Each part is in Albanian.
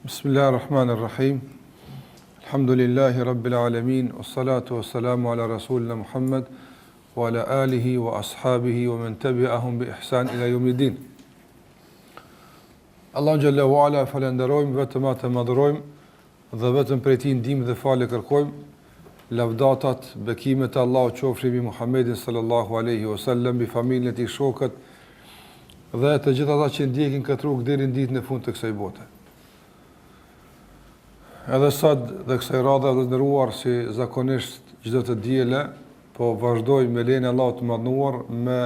Bismillahirrahmanirrahim. Alhamdulillahi rabbil alamin, wassalatu wassalamu ala rasulina Muhammad wa ala alihi wa ashabihi wa man tabi'ahum bi ihsan ila yawmiddin. Allahu xhalla wa ala falenderojmë, vetëm atë madhrojmë dhe vetëm prej tij ndihmë dhe falë kërkojmë. Lavdatat, bekimet e Allahut qofshin mbi Muhammedin sallallahu alaihi wasallam, mbi familjen e tij, shokët dhe të gjithë ata që ndjekin këtë rrugë deri në ditën e fundit të kësaj bote. Edhe sot dhe kësaj radhe dhe ndëruar si zakonisht çdo të diele, po vazhdoj me lejen e Allahut të mëdhenuar me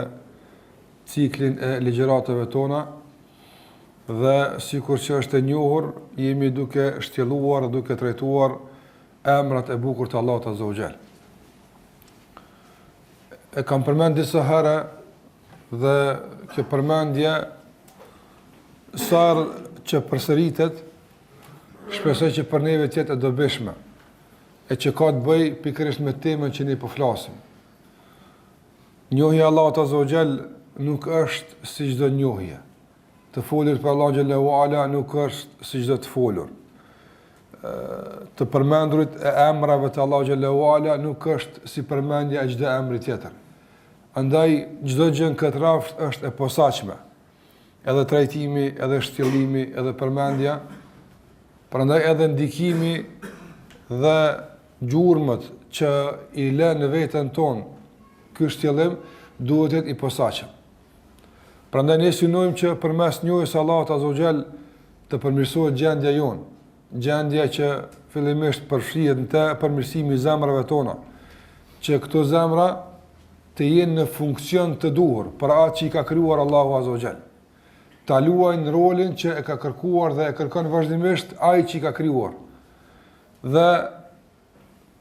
ciklin e ligjëratave tona dhe sikur që është e njohur, jemi duke shtjelluar dhe duke trajtuar emrat e bukur të Allahut azza wa jall. E kam përmend disa herë dhe kjo përmendje sarë që përsëritet shpresoj që për neve tjetë e dobishme, e që ka të bëj pikërisht me temën që ne po flasim. Njohja Allahut azza wa jall nuk është si çdo njohje. Të folur për Allahun xhallahu ala nuk është si çdo të folur. Të përmendurit e emrave të Allahut xhallahu ala nuk është si përmendja e çdo emri tjetër. Andaj çdo gjë në këtë rast është e posaçme. Edhe trajtimi, edhe shtjellimi, edhe përmendja. Prandaj edhe ndikimi dhe gjurmët që i lë në veten tonë ky shtjellim duhet të jetë i posaçëm. Prandaj ne synojmë që përmes njohjes së Allahut azza wa jall të përmirësohet gjendja jonë, gjendja që fillimisht përfshihet në përmirësimin e zemrave tona, që këto zemra të jenë në funksion të duhur për atë që i ka krijuar Allahu azza wa jall. Ta luajnë rolin që e ka kërkuar dhe e kërkon vazhdimisht ai që i ka krijuar. Dhe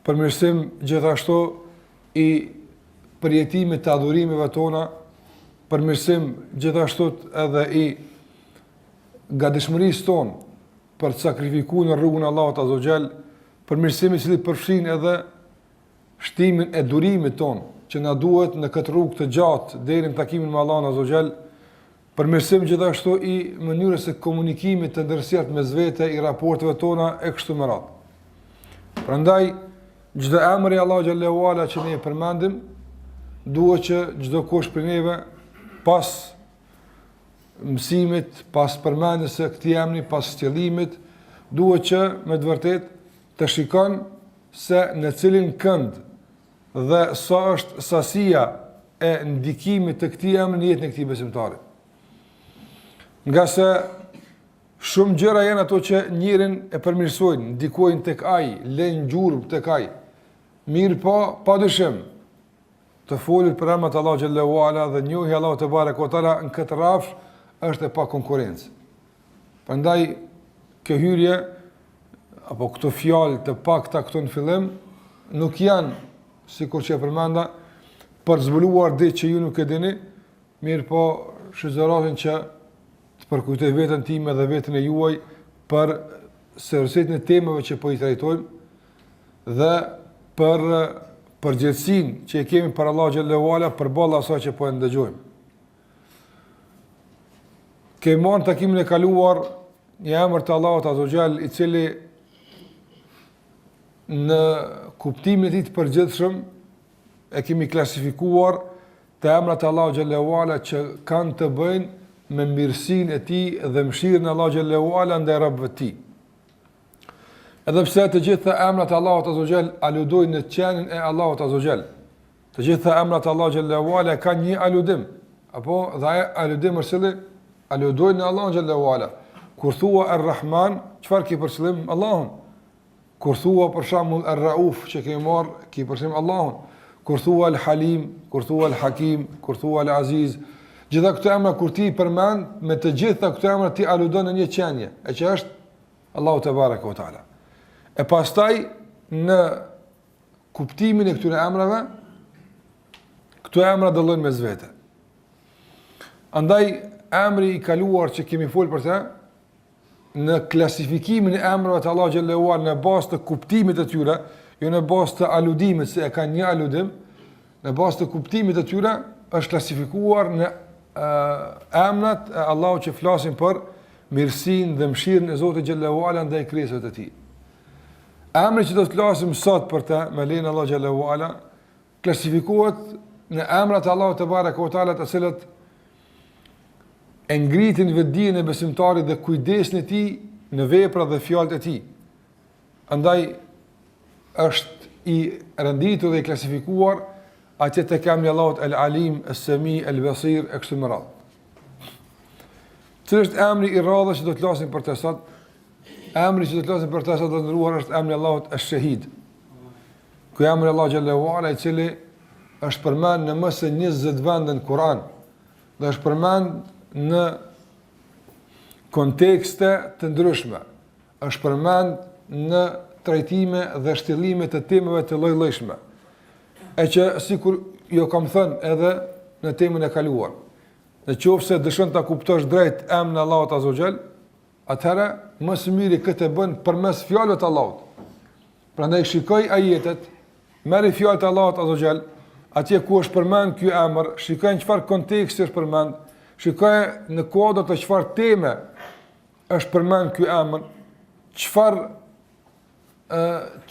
përmirësim gjithashtu i përjetimit të adhurimeve tona, përmirësim gjithashtu edhe i gatishmërisë tonë për të sakrifikuar në rrugën e Allahut azza wa jall, përmirësim i cili përfshin edhe shtimin e durimit tonë që na duhet në këtë rrugë të gjatë deri në takimin me Allahun azza wa jall. Përmirësim gjithashtu i mënyrës së komunikimit të ndërsjellët mes vete, i raporteve tona e kështu me radhë. Prandaj çdo emër i Allahut xhallahu ala që ne e përmendim, duhet që çdo kush prej neve pas mësimit, pas përmendjes së këtij emri, pas shtjellimit, duhet që me të vërtetë të shikon se në cilin kënd dhe sa është sasia e ndikimit të këtij emri në jetën e këtij besimtari. Nga se shumë gjëra janë ato që njërin e përmirësojnë, ndikojnë tek ai, lënë gjurmë tek ai. Mirë po, padyshim, të folur për emrat e Allahut xhallahu ala dhe njohja e Allahut te barekuhu teala në këtë rrafsh është e pa konkurrencë. Prandaj kjo hyrje apo këto fjalë të pakta këtu në fillim nuk janë sikur që e përmenda për zbuluar ditë që ju nuk e dini, mirë po shëzoratin që të përkujtoj veten time dhe veten e juaj për seriositetin e temave që po i trajtojmë dhe për përgjegjësinë që e kemi për Allahu xhallahu ala përballë asaj që po e ndëgjojmë. Kemi marrë takimin e kaluar një emër të Allahut azza wa jall i cili në kuptimin e tij të përgjithshëm e kemi klasifikuar të emrat e Allahut xhallahu ala që kanë të bëjnë me mirësinë e tij dhe mëshirën e Allahut xhallahu ala ndaj robëve të tij. Edhe pse të gjitha emrat e Allahut azza wa jall aludojnë në qenien e Allahut azza wa jall. Të gjitha emrat e Allahut xhallahu ala kanë një aludim, apo dha aludim është aludojnë në Allahun xhallahu ala. Kur thua Ar-Rahman, çfarë ke për qëllim? Allahun. Kur thua për shembull Ar-Rauf, që ke marr, ke për qëllim Allahun. Kur thua Al-Halim, kur thua Al-Hakim, kur thua Al-Aziz, gjitha këto emra kur ti përmend, me të gjitha këto emra ti aludon në një qenje, e që është Allahu te barekuhu teala. E pastaj në kuptimin e këtyre emrave, këto emra dallojnë mes vete. Andaj emri i kaluar që kemi folur për të, në klasifikimin e emrave të Allahu xhallahu ala në bazë të kuptimit të tyre, jo në bazë të aludimit se e kanë një aludim, në bazë të kuptimit të tyre është klasifikuar në emrat e Allahut që flasin për mirësinë dhe mëshirën e Zotit xhallahu ala ndaj krijesave të tij. Emri që do të flasim sot për të, me lejen e Allah xhallahu ala, klasifikohet në emrat e Allahut te baraka ve taala, të cilët e ngritin vetdijen e besimtarit dhe kujdesin e tij në vepra dhe fjalët e tij. Andaj është i renditur dhe i klasifikuar atje tek emri i Allahut El-Alim, Es-Sami, El-Basir e kështu me radhë. Cili është emri i radhës që do të flasim për të sot? Emri që do të flasim për të sot do të ndëruar është emri i Allahut Esh-Shahid. Ky emri Allah xhallahu ala, i cili është përmend në më se 20 vende në Kur'an dhe është përmend në kontekste të ndryshme. Është përmend në trajtime dhe shtillime të temave të lloj-llojshme. E që sikur jo kam thënë edhe në temën e kaluar. Në qoftë se dëshon ta kuptosh drejt emrin e Allahut azza wa jall, atëherë më së miri këtë bën përmes fjalëve të Allahut. Prandaj shikoj ajetet, merri fjalët e Allahut azza wa jall, atje ku është përmend ky emër, shikoj në çfarë konteksti është përmend, shikoj në kuadër të çfarë teme është përmend ky emër,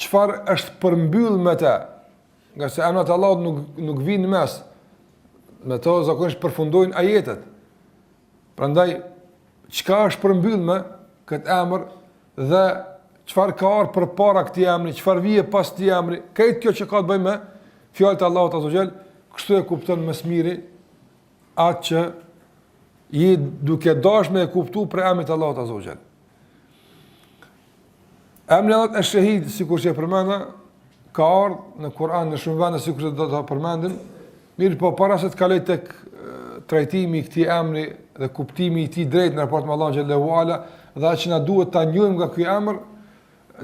çfarë është përmbyll me të. Nga se emrat e Allahut nuk vinë në mes. Me to zakonisht përfundojnë ajetet. Prandaj çka është përmbyll me këtë emër dhe çfarë ka ardhur përpara këtij emri, çfarë vije pas këtij emri, këtë kjo që ka të bëjë me fjalët e Allahut azza wa jall, kështu e kupton më së miri atë që je duke dashur me e kuptuar për emrin e Allahut azza wa jall. Emri i Allahut Esh-Shahid, sikur që e përmenda, ka ardhur në Kur'an në shumë vende, sikur që do ta përmendim. Mirë, po para se të kaloj tek trajtimi i këtij emri dhe kuptimi i tij drejt në raport me Allahun xhallahu ala, dhe atë që na duhet ta njohim nga ky emër,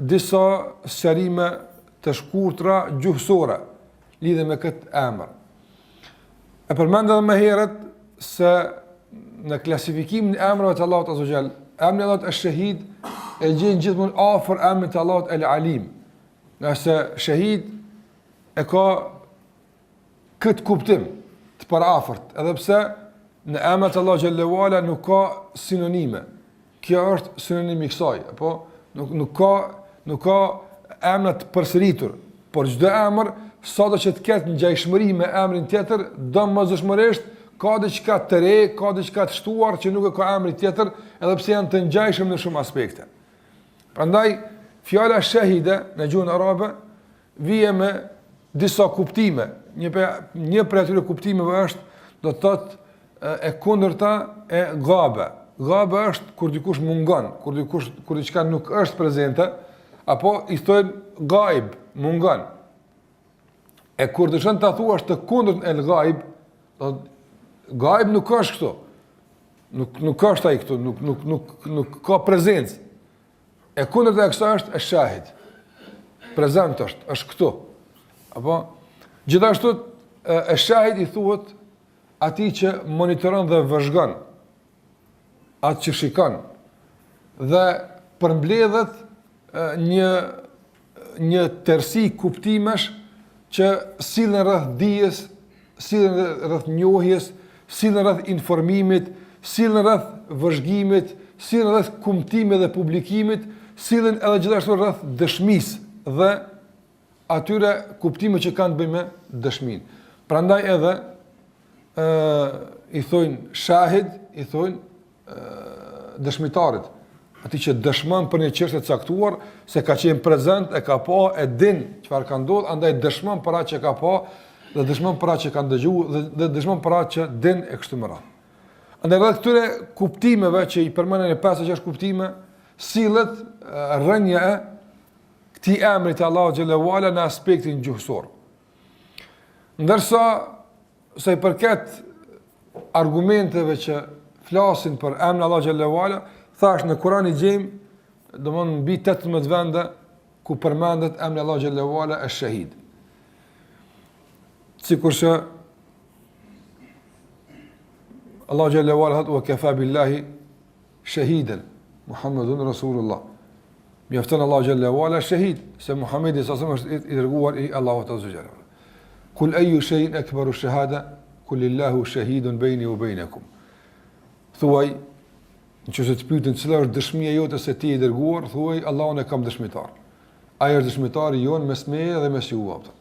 disa sqarime të shkurtra gjuhësore lidhe me këtë emër. E përmend edhe më herët se në klasifikimin e emrave të Allahut azza wa jall, emri i Allahut Esh-Shahid e gjen gjithmonë afër emrit të Allahut El-Alim. Nëse shahid e ka këtë kuptim të parafërt, edhe pse në emrat e Allahut xhallahu ala nuk ka sinonime. Kjo është sinonimi i kësaj, apo nuk ka emra të përsëritur, por çdo emër sado që të ketë ngjashmëri me emrin tjetër, domosdoshmërisht ka diçka të re, ka diçka të shtuar që nuk e ka emri tjetër, edhe pse janë të ngjashëm në shumë aspekte. Prandaj fjala shahide në gjuhën arabe vije me disa kuptime. Një prej atyre kuptimeve është, do të thotë e kundërta e gabe. Gabe është kur dikush mungon, kur diçka nuk është prezente, apo i thonë gaib, mungon. E kur dëshon ta thuash të kundërt el gaib, do gaib nuk është kështu. Nuk ka ai këtu, nuk ka prezencë. E kundërt e kësaj është shahid. Prezant është këtu. Apo gjithashtu e shahid i thuhet atij që monitoron dhe vëzhgon, atë që shikon dhe përmbledhet një tërësi kuptimesh që sillen rreth dijes, sillen rreth njohjes, sillen rreth informimit, sillen rreth vëzhgimit, sillen rreth kumtimit dhe publikimit, sillen edhe gjithashtu rreth dëshmisë dhe atyre kuptime që kanë të bëjnë me dëshminë. Prandaj edhe i thojnë shahid, i thojnë dëshmitarit, atij që dëshmon për një çështje të caktuar, se ka qenë prezant, e ka pa, e din çfarë ka ndodhur, andaj dëshmon për atë që ka pa, dhe dëshmon për atë që ka dëgjuar, dhe dëshmon për atë që din e kështu me radhë. Andaj rreth këtyre kuptimeve që i përmenden 5-6 kuptime, sillet rënja e këtij emri të Allahut xhallahu ala në aspektin gjuhësor. Ndërsa sa i përket argumenteve që flasin për emrin Allah xhallahu ala, thash në Kur'an i gjejmë, domthonë mbi 18 vende ku përmendet emri Allah xhallahu ala Esh-Shahid. Sikurse Allah xhallahu ala thotë: "Wa kafa billahi shahidan Muhammedun Rasulullah." Mjafton Allah xhallahu ala shahid, se Muhamedi sa është i dërguar i Allahut azza wa jalla. Kul ayu shay'in akbaru shahada, kul illahu shahidun bayni wa baynakum. Thuaj, Nëse të pyetin cila është dëshmia jote se ti je i dërguar, thuaj Allahun e kam dëshmitar. Ai është dëshmitari jon mes meje dhe mes juve.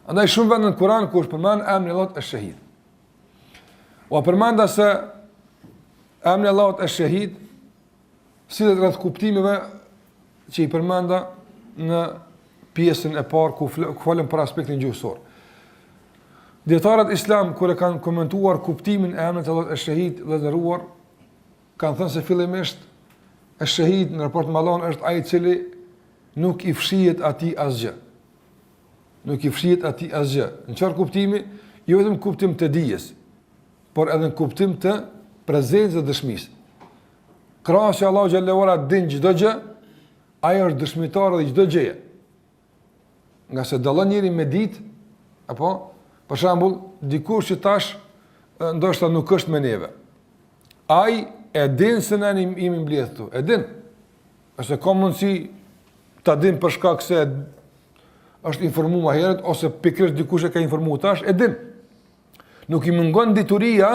Andaj shumë vende në Kur'an kur përmend emrin e Allahut Ash-Shahid. O përmenda se emri i Allahut Ash-Shahid sillet rreth kuptimeve që i përmenda në pjesën e parë ku folëm për aspektin gjuhësor. Dietarët islam kur e kanë komentuar kuptimin e emrit të Allahut Ash-Shahid dhe nderuar, kanë thënë se fillimisht Ash-Shahid në raport me Allahun është ai i cili nuk i fshihet atij asgjë. Nuk i fshihet atij asgjë. Në çfarë kuptimi? Jo vetëm kuptim të dijes, por edhe në kuptim të prezencës dhe dëshmisë. Krahas që Allahu xhallahu ala din çdo gjë, ai është dëshmitar dhe çdo gjëje. Nga se dallon njëri me ditë, apo për shembull, dikush që tash ndoshta nuk është me neve. Ai e din se ne jemi mbledhur këtu. E din. Ose ka mundësi ta din për shkak se është informuar herët ose pikërisht dikush e ka informuar tash, e din. Nuk i mungon dituria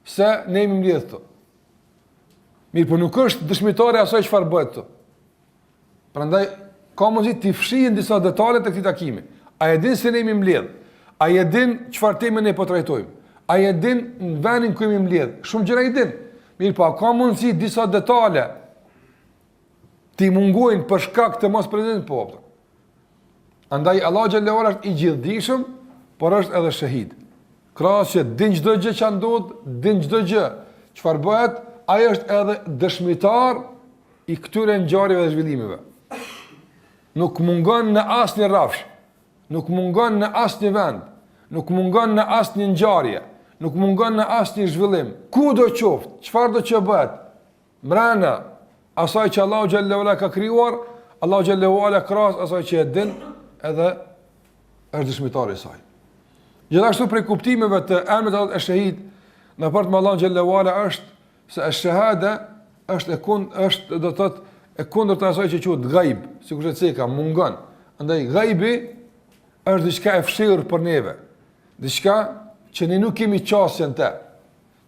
se ne jemi mbledhur këtu. Mirë, por nuk është dëshmitare asaj çfarë bëhet këtu. Prandaj ka mundësi të fshihen disa detale të këtij takimi. A e din se ne jemi mbledhur? A e din çfarë temë ne po trajtojmë? A e din në vendin ku jemi mbledhur? Shumë gjëra i din. Mirë, po ka mundësi disa detale ti mungojnë për shkak të mos prezencës po. Andaj Allahu xhallahu ala është i gjithdijshëm, por është edhe shahid. Krahas që din çdo gjë që ndodh, din çdo gjë çfarë bëhet, ai është edhe dëshmitar i këtyre ngjarjeve dhe zhvillimeve. Nuk mungon në asnjë rrafsh, nuk mungon në asnjë vend, nuk mungon në asnjë ngjarje, nuk mungon në asnjë zhvillim. Kudo qoftë, çfarë do që bëhet, mbrana asaj që Allahu xhallahu ala ka krijuar, Allahu xhallahu ala krahas asaj që e din, edhe është dëshmitar i saj. Gjithashtu prej kuptimeve të emrit Allahut Ash-Shahid në raport me Allahun xhallahu ala është se ash-shahada është do të thotë e kundërta asaj që quhet ghaib, sikur të theka mungon. Andaj ghaibi është diçka e fshirë për neve. Diçka që ne nuk kemi qasjen te.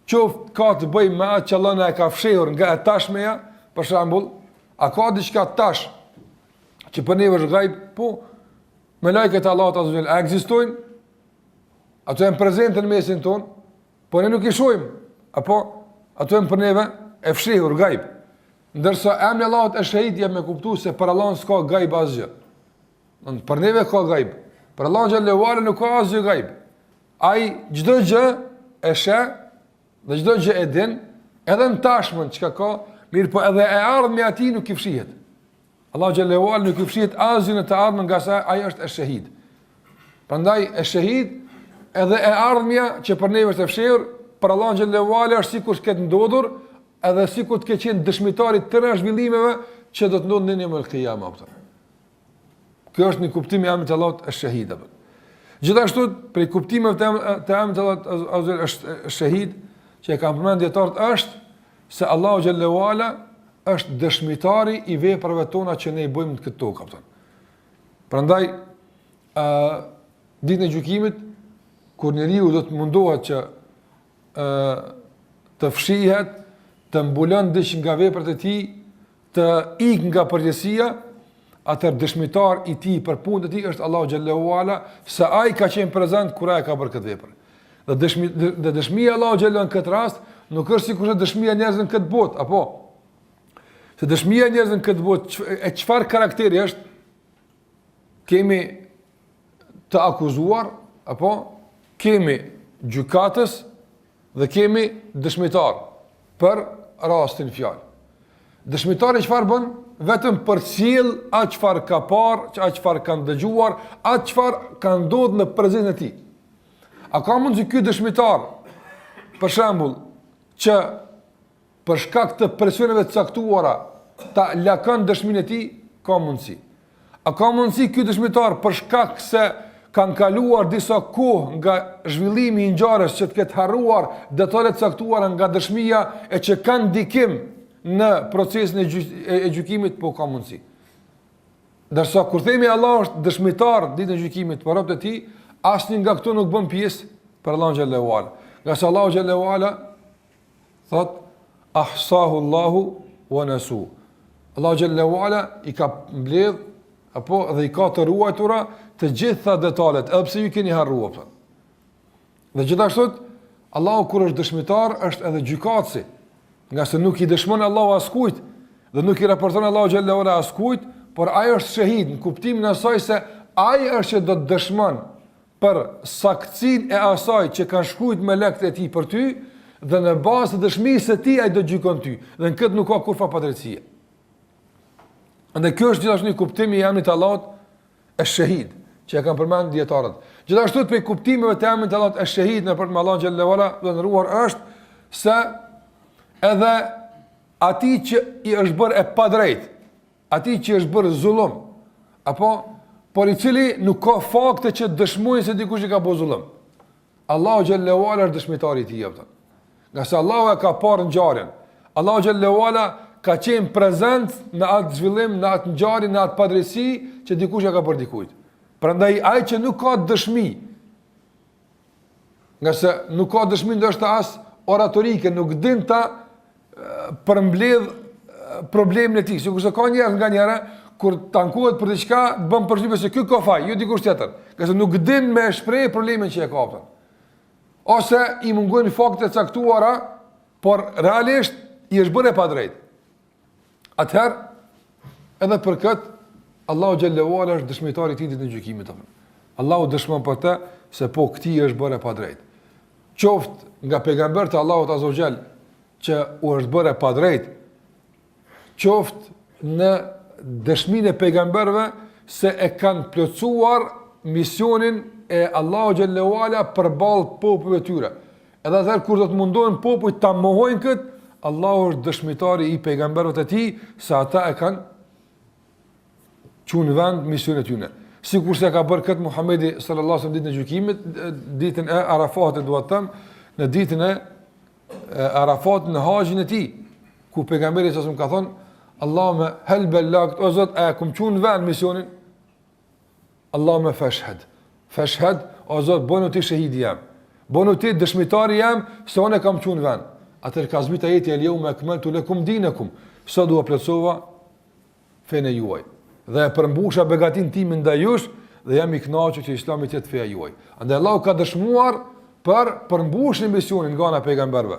Qoftë ka të bëjë me atë që Allah na e ka fshirë nga e tashmeja, për shembull, a ka diçka tash që për neve është ghaib, po me lajket Allahut azza wa jalla ekzistojnë, ato janë prezente në mesin ton, po ne nuk i shohim, apo ato janë për neve e fshihur ghaib. Ndërsa emri Allahut Ash-Shahid jam me kuptuar se për Allahun s'ka ghaib asgjë. Për neve ka ghaib. Për Allahun xhallahu ala nuk ka asgjë ghaib. Ai çdo gjë e sheh dhe çdo gjë e din, edhe në tashmën çka ka, mirë po edhe e ardhmja e atij nuk i fshihet. Allahu xhallahu ala nuk i fshihet asgjë në të ardhmen nga sa ai është Ash-Shahid. Prandaj Ash-Shahid edhe e ardhmja që për neve është e fshehur, për Allahun xhallahu ala është sikur të ketë ndodhur, edhe sikur të ketë qenë dëshmitari të tëra zhvillimeve që do të ndodhin në ditën e Kiametit. Kjo është një kuptim i emrit të Allahut Ash-Shahid. Gjithashtu prej kuptimeve të emrit të Allahut Ash-Shahid që e kanë përmendur dietarët është se Allahu xhallahu ala është dëshmitari i veprave tona që ne i bëjmë në këtë tokë. Prandaj ditën e gjykimit kur njeriu do të mundohet që të fshihet, të mbulon diç nga veprat e tij, të ikë nga përgjegjësia, atëherë dëshmitar i tij për punën e tij është Allahu xhallahu ala, se ai ka qenë prezant kur ai ka bërë këtë vepër. Dhe dëshmia e Allahu xhallahu në këtë rast nuk është sikur dëshmia e njerëzve në këtë botë, apo se dëshmia e njerëzve në këtë botë e çfarë karakteri është? Kemi të akuzuar, apo kemi gjykatës dhe kemi dëshmitar për rastin fjalë. Dëshmitari çfarë bën? Vetëm përcjell atë çfarë ka parë, atë çfarë ka dëgjuar, atë çfarë ka ndodhur në prezencën e tij. A ka mundësi ky dëshmitar, për shembull, që për shkak të presioneve të caktuara ta lakon dëshminë e tij? Ka mundësi. A ka mundësi ky dëshmitar për shkak se kanë kaluar disa kohë nga zhvillimi i ngjarjes që të ketë harruar detalet caktuara nga dëshmia e që kanë ndikim në procesin e gjykimit, po ka mundësi. Ndërsa kur themi Allah është dëshmitar ditën e gjykimit për robët e tij, asnjë nga këto nuk bën pjesë për Allahun xhallahu ala. Nga sa Allahu xhallahu ala thot ahsahu Allahu wa nasu. Allahu xhallahu ala i ka mbledh apo dhe i ka të ruajtura të gjitha detalet, edhe pse ju keni harruar. Dhe gjithashtu Allahu kur është dëshmitar është edhe gjykatësi, nga se nuk i dëshmon Allahu askujt dhe nuk i raporton Allahu xhallahu ala askujt, por ai është shahid në kuptimin e asaj se ai është që do të dëshmon për saktësinë e asaj që kanë shkruajt melekët e tij për ty, dhe në bazë të dëshmisë së tij ai do gjykon ty, dhe në këtë nuk ka kurrë padrejtësie. Andaj kjo është gjithashtu një kuptim i emrit të Allahut Ash-Shahid, që e kanë përmendur dietarët. Gjithashtu për kuptimeve të emrit të Allahut Ash-Shahid në për të Allahu xhallahu ala do të ndëruar është se edhe atij që i është bërë e padrejtë, atij që është bërë zullum, apo por i cili nuk ka fakte që dëshmojnë se dikush i ka bërë zullum, Allahu xhallahu ala është dëshmitari i tij. Nga se Allahu e ka parë ngjarjen. Allahu xhallahu ala ka qenë prezent në atë zhvillim, në atë ngjarje, në atë padrejti që dikush ja ka bërë dikujt. Prandaj ai që nuk ka dëshmi, nga se nuk ka dëshmi ndoshta as oratorike, nuk din ta përmbledh problemin e tij. Sikurse ka njerëz nga njëra kur tankohet për diçka, bën përshtypje se ky ka faj, jo dikush tjetër. Nga se nuk din me shpreh problemin që e ka. Ose i mungojnë fakte të caktuara, por realisht i është bërë e padrejtë. Atëherë, edhe për këtë, Allahu xhallahu ala është dëshmitari i tij ditën e gjykimit. Allahu dëshmon për të se po këtij është bërë e padrejtë. Qoftë nga pejgamberi i Allahut azza wa jall që u është bërë e padrejtë, qoftë në dëshminë e pejgamberëve se e kanë plotësuar misionin e Allahu xhallahu ala përballë popujve të tyre. Edhe atëherë kur do të mundohen popujt ta mohojnë këtë, Allahu është dëshmitari i pejgamberëve të tij se ata e kanë çunë vend misionin e tyre. Sikur se ka bërë këtë Muhamedi sallallahu alaihi wasallam ditën e gjykimit, ditën e Arafatit, do të them, në ditën e Arafatit në haxhin e tij, ku pejgamberi sallallahu alaihi wasallam ka thonë: Allahumma hal ballagt, o Zot, a kum çunë vend misionin? Allahumma fashhad. Fashhad, o Zot, bënu ti shahidi jam. Bënu ti dëshmitari jam se unë kam çunë vend. Atër ka zbita jeti e ljohu me akmaltu lakum dinakum, sa dua plotësova fenë juaj. Dhe e përmbusha begatin timin ndaj jush dhe jam i kënaqur që Islami të jetë feja juaj. Andaj Allahu ka dëshmuar për përmbushjen e misionin nga ana pejgamberëve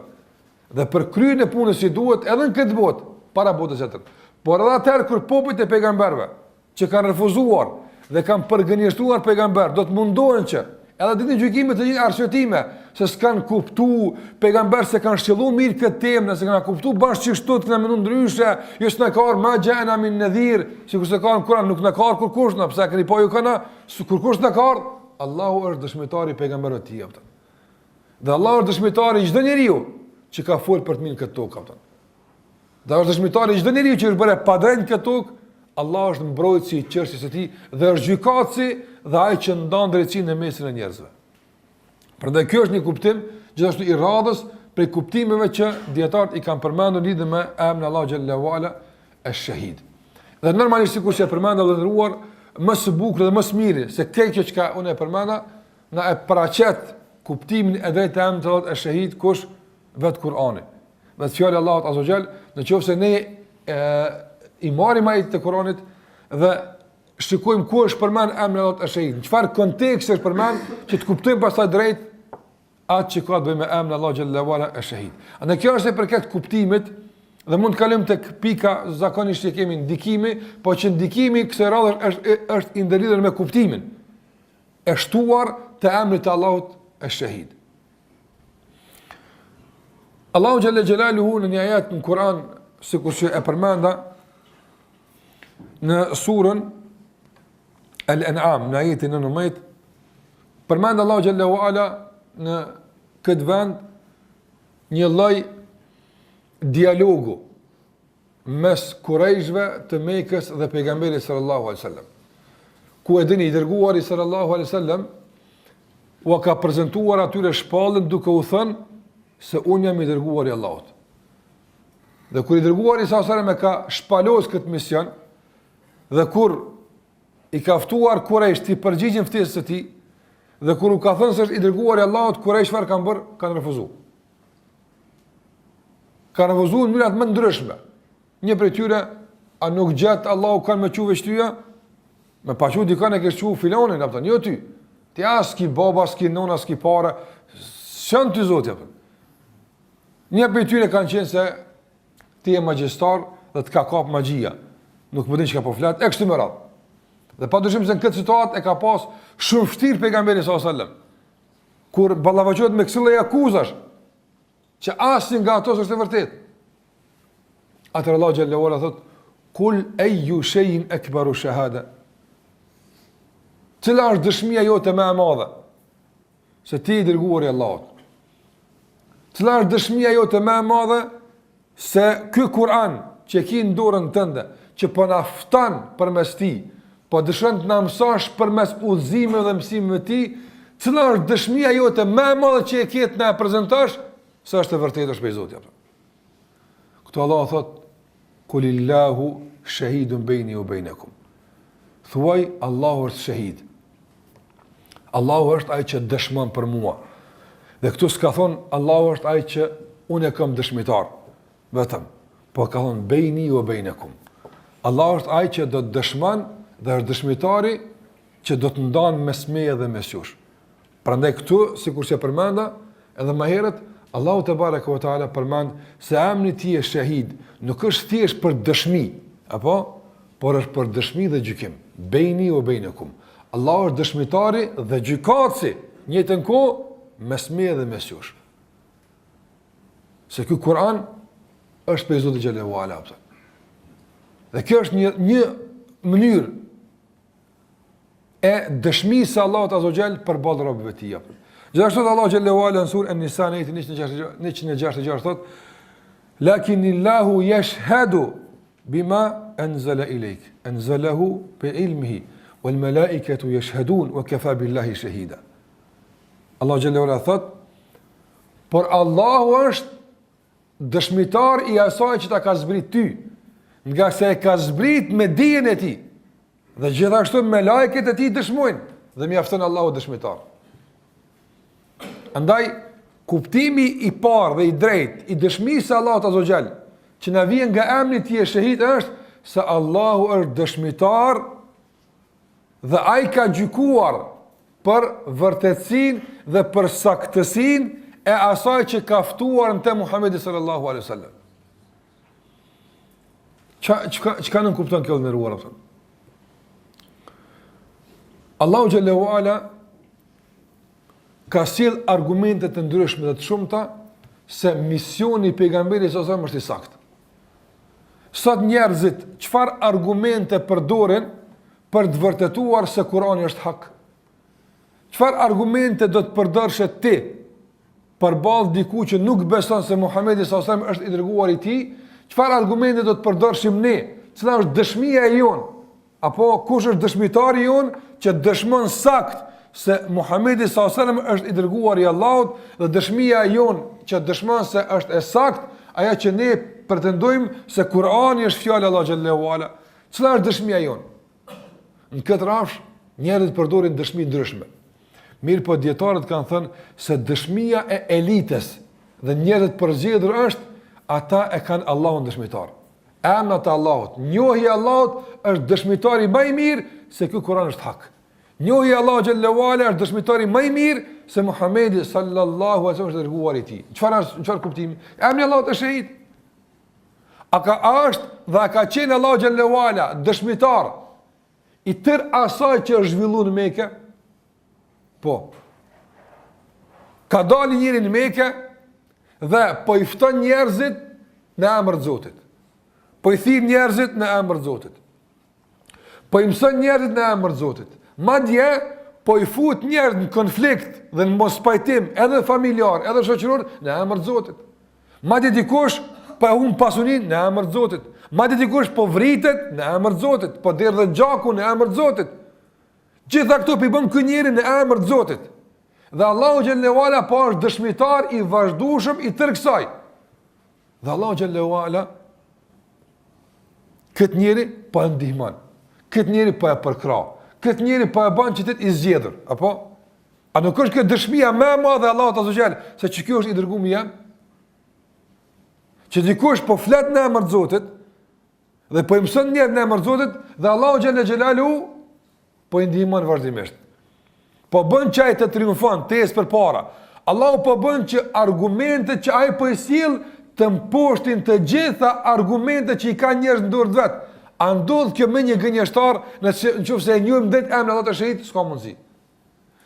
dhe për kryen e punës që duhet edhe në këtë botë, para botës tjetër. Por edhe atëherë kur popujt e pejgamberëve që kanë refuzuar dhe kanë përgënjeshtuar pejgamber, do të mundohen që edhe ditën e gjykimit të gjithë arsyetime se s'kan kuptuar pejgamber, se kanë shqylluar mirë këtë temë, nëse kanë kuptuar bashkështu të mënyrë ndryshe, jo s'na ka ardhur ma jana min nadhir, sikur se ka në Kur'an, nuk na ka ardhur kurkush, na pse keni po ju kanë, kurkush na ka ardhur. Allahu është dëshmitari i pejgamberëve të tij. Dhe Allahu është dëshmitari i çdo njeriu që ka fol për të mirë këtë tokë. Dhe është dëshmitari i çdo njeriu që është bërë padrejt këtë tokë. Allah është mbrojtësi i çështjes së tij dhe është gjykatësi dhe ai që ndan drejtsinë në mesin e njerëzve. Prandaj ky është një kuptim gjithashtu i radhës për kuptimeve që dietarët i kanë përmendur lidhur me emrin Allah xhallahu ala Ash-Shahid. Dhe normalisht sikur që e përmenda dhe ndëruar, më së bukur dhe më së miri se kjo që unë e përmenda, na e paraqet kuptimin e drejtë të emrit Allah Ash-Shahid kush vetë Kur'ani. Vetë fjala e Allahut azza wa jall, nëse ne i marrim ajet të Kuranit dhe shikojmë ku është përmend emri Allahut Ash-Shahid, në çfarë konteksti është përmend, që të kuptojmë pastaj drejt atë që ka të bëjë me emrin Allah xhallahu ala Ash-Shahid. Andaj kjo është përket kuptimit dhe mund të kalojmë tek pika zakonisht që kemi ndikimi, po që ndikimi kësaj radhe është i ndërlidhur me kuptimin e shtuar të emrit të Allahut Ash-Shahid. Allahu xhallahu xjalaluhu në një ajet në Kur'an, sikur që e përmenda në surën Al-An'am, në ajetin 19, përmend Allahu xhallahu ala në këtë vend një lloj dialogu mes Kurajshve të Mekës dhe pejgamberit sallallahu alaihi wasallam. Ku e dini i dërguari sallallahu alaihi wasallam u ka prezantuar atyre shpallën duke u thënë se unë jam i dërguari i Allahut. Dhe kur i dërguari sallallahu alaihi wasallam ka shpalos këtë mision, dhe kur i ka ftuar Kurajsh të përgjigjen ftesës së tij, dhe kur u ka thënë se është i dërguari i Allahut, Kurajsh çfarë kanë bërë? Kanë refuzuar. ka refuzuar në mënyra më ndryshme. Një prej tyre, a nuk gjet Allahu kanë me quve shtyja? Me pa quve dikane ke quve filonin, apëton, jo ty. Ti s'ki baba, s'ki nona, s'ki pare, shën ty Zoti, apëton. Një prej tyre kanë qenë se ti e magjistar dhe të ka kap magjia. Nuk më din që ka po flet, e kështu me radhë. Dhe pa dyshim se në këtë situatë e ka pas shumë vështirë pejgamberi sallallahu alajhi wasallam. Kur ballafaqohet me kësaj akuzash, që asnjë nga ato s'është e vërtetë. Atëherë Allah xhallahu ala thot: "Kul ayyu shay'in akbaru shahada." Cila është dëshmia jote më e madhe? Se ti i dërguari i Allahut. Cila është dëshmia jote më e madhe? Se ky Kur'an që ki në dorën tënde, që po na fton përmes tij, po dëshon të na mësosh përmes udhëzimeve dhe mësimeve të tij, cila është dëshmia jote më e madhe që e ke të na prezantosh, se është e vërtetë është prej Zotit. Këtu Allah thot: "Kulillahu shahidun baini wa bainakum." Thuaj, Allahu është shahid. Allahu është ai që dëshmon për mua. Dhe këtu s'ka thonë Allahu është ai që unë e kam dëshmitar. Vetëm, po ka thonë baini wa bainakum. Allahu është ai që do të dëshmon dhe është dëshmitari që do të ndan mes meje dhe mes jush. Prandaj këtu, sikur që përmenda, edhe më herët, Allahu te bareka ve taala përmend se emri i tij është shahid, nuk është thjesht për dëshmi, apo, por është për dëshmi dhe gjykim. Baini wa bainakum. Allahu është dëshmitari dhe gjykatësi, në njëjtën kohë mes meje dhe mes jush. Se ky Kur'an është prej Zotit xhallahu ala. Dhe kjo është një mënyrë e dëshmisë së Allahut azza xal për balë robëve të tij. Gjithashtu Allahu xhallahu ala në surën An-Nisa në ajetin 166 thot: "Lakinillahu yashhadu bima anzala ilayk, anzalahu bi'ilmihi wal malaikatu yashhadun wa kafa billahi shahida." Allahu xhallahu ala thot: "Por Allahu është dëshmitar i asaj që ta ka zbrit ty, nga se e ka zbrit me dijen e tij. Dhe gjithashtu me lajket e tij dëshmojnë dhe mjafton Allahu dëshmitar." Andaj kuptimi i parë dhe i drejtë i dëshmisë së Allahut azza xal, që na vjen nga emri i tij shahid, është se Allahu është dëshmitar dhe ai ka gjykuar për vërtetësinë dhe për saktësinë e asaj që ka ftuar në te Muhamedi sallallahu alaihi wasallam. Çka nuk kupton kjo ndëruar apo? Allahu xhallahu ala ka sjell argumente të ndryshme dhe të shumta se misioni i pejgamberit sallallahu alaihi wasallam është i saktë. Sot njerëzit çfarë argumente përdorin për të vërtetuar se Kurani është hak? Çfarë argumente do të përdorësh ti përballë diku që nuk beson se Muhamedi sallallahu alaihi wasallam është i dërguar i tij? Çfarë argumente do të përdorshim ne? Cila është dëshmia e jon? Apo kush është dëshmitari jon që dëshmon sakt se Muhamedi sallallahu alaihi wasallam është i dërguar i Allahut, dhe dëshmia e jon që dëshmon se është e sakt ajo që ne pretendojmë se Kurani është fjalë e Allahut xhallahu ala. Cila është dëshmia jon? Në këtë rafsh njerëzit përdorin dëshmi ndryshme. Mirë, po dietarët kanë thënë se dëshmia e elitës dhe njerëzit përzgjedhur është ata e kanë Allahun dëshmitar. Emri i Allahut, njohja e Allahut është dëshmitari më i mirë se ky Kur'an është hak. Njohja e Allahut xhallahu ala është dëshmitari më i mirë se Muhamedi sallallahu alaihi wasallam është dërguar i tij. Çfarë kuptimi? Emri i Allahut është shahid. A është dhe a ka qenë Allahu xhallahu ala dëshmitar i tërë asaj që është zhvilluar në Mekë? Po. Ka dalë njëri në Mekë dhe po i fton njerëzit në emër të Zotit. Po i thirr njerëzit në emër të Zotit. Po i mëson njerëzit në emër të Zotit. Madje po i fut njerëz në konflikt dhe në mos pajtim, edhe familjar, edhe shoqëror, në emër të Zotit. Madje dikush po humb pasurinë në emër të Zotit. Madje dikush po vritet në emër të Zotit, po derdhë gjakun në emër të Zotit. Gjitha këto i bën ky njeri në emër të Zotit. Dhe Allahu xhallahu ala po është dëshmitar i vazhdueshëm i tërë kësaj. Dhe Allahu xhallahu ala këtë njeri po e ndihmon. Këtë njeri po e përkrah. Këtë njeri po e bën që të i zgjedhur, apo? A nuk është kjo dëshmia më e madhe e Allahut azza xal se që ky është i dërguar jam? që dikush po flet në emër të Zotit dhe po i mëson njerëz në emër të Zotit dhe Allahu xhalla xhelalu po i ndihmon vazhdimisht. Po bën që ai të triumfon, të ecë përpara. Allahu po bën që argumentet që ai po i sill të mposhtin të gjitha argumentet që i ka njerëz në dorë vet. A ndodh kjo me një gënjeshtar nëse e njohim drejt emrin Allah të shahid, s'ka mundësi.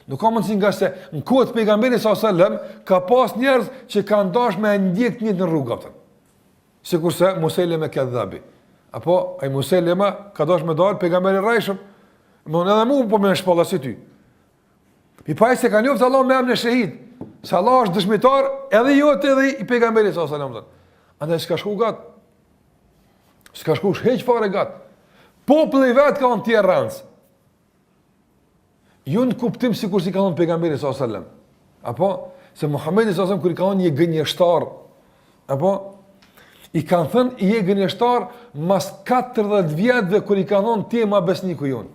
Nuk ka mundësi nga se në kohët pejgamberit sallallahu alajhi wasallam ka pas njerëz që kanë dashur me ndjek një në rrugë atë. Sikurse Musailema kadhabi. Apo ai Musailema ka dashur me dal pejgamberin rrejshëm, më edhe mua po më shpallasi ty. I pa se kanë njoftë Allah me emrin e shahid. Se Allah është dëshmitar edhe jote edhe i pejgamberit sallallahu alajhi wasallam. Andaj s'ka shku gat. S'ka shku hiç fare gat. Populli vet ka në tjerë rancë. Ju në kuptim sikur si ka thonë pejgamberi sallallahu alajhi wasallam. Apo se Muhamedi sallallahu alajhi wasallam kur i ka thonë një gënjeshtar, apo i kanë thënë i gënjeshtar mas 40 vjetëve kur i kanë thonë ti ma besniku jon.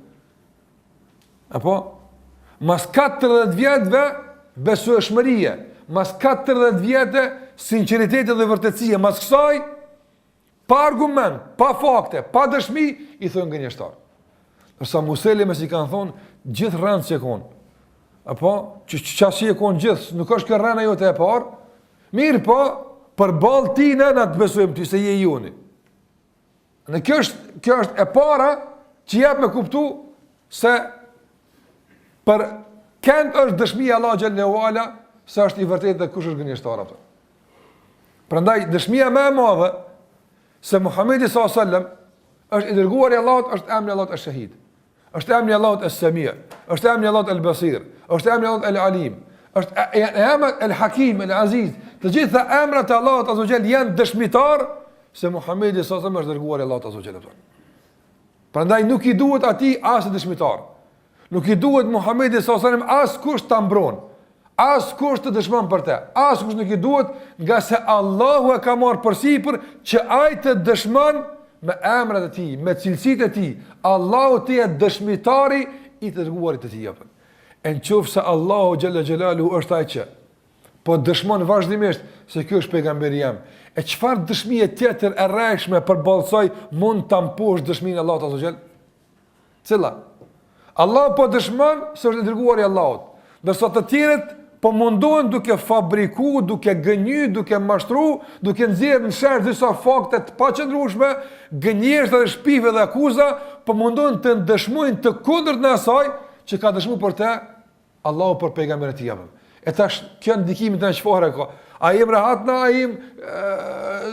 Apo mas 40 vjetëve besueshmërie, mas 40 vjetë sinqeriteti dhe vërtetësia, mas kësaj pa argument, pa fakte, pa dëshmi i thonë gënjeshtar. Përsa Musailema si kanë thonë gjithë rëndë që e konë. Apo, që qasi e konë gjithë, nuk është kërë rëna jote e parë, mirë po, për balë ti në të besojmë ty se je joni. Në kjo është e para që jep me kuptu se për kënd është dëshmija Allah xhallahu ala se është i vërtetë dhe kush është gënjeshtar atë. Prandaj dëshmija më e madhe se Muhamedi sallallahu alajhi wasallam është i dërguar i Allahut është emri i Allahut ash-Shahid. Është emri i Allahut as-Sami', është emri i Allahut al-Basir, është emri i Allahut al-Alim, është emri al-Hakim, al-Aziz. Të gjitha emrat e Allahut azza wa jall janë dëshmitar se Muhamedi sallallahu alajhi wasallam është dërguar i Allahut azza wa jall. Prandaj nuk i duhet atij as dëshmitar. Nuk i duhet Muhamedi sallallahu alajhi wasallam as kush ta mbron. As kush të dëshmon për te. As kush nuk i duhet, nga se Allahu e ka marrë përsipër që ai të dëshmon me emrat e tij, me cilësitë e tij. Allahu të jetë dëshmitari i të dërguarit të tij. E nëse Allahu xhalla xhelalu është ai që po dëshmon vazhdimisht se ky është pejgamberi jam. E çfarë dëshmie tjetër e rreshme përballsoj mund ta mposh dëshminë e Allahut azza xhel? Cila? Allah po dëshmon se është i dërguari i Allahut. Ndërsa të tjerët po mundohen duke fabriku, duke gënjy, duke mashtru, duke nxjerrë në sherr disa fakte të paqëndrueshme, gënjeshtër dhe shpive dhe akuza, po mundohen të dëshmojnë të kundërt në asaj që ka dëshmuar për te Allahu për pejgamberin e tij. E tash kjo ndikimin të çfarë ka? A jem rahatna, a jem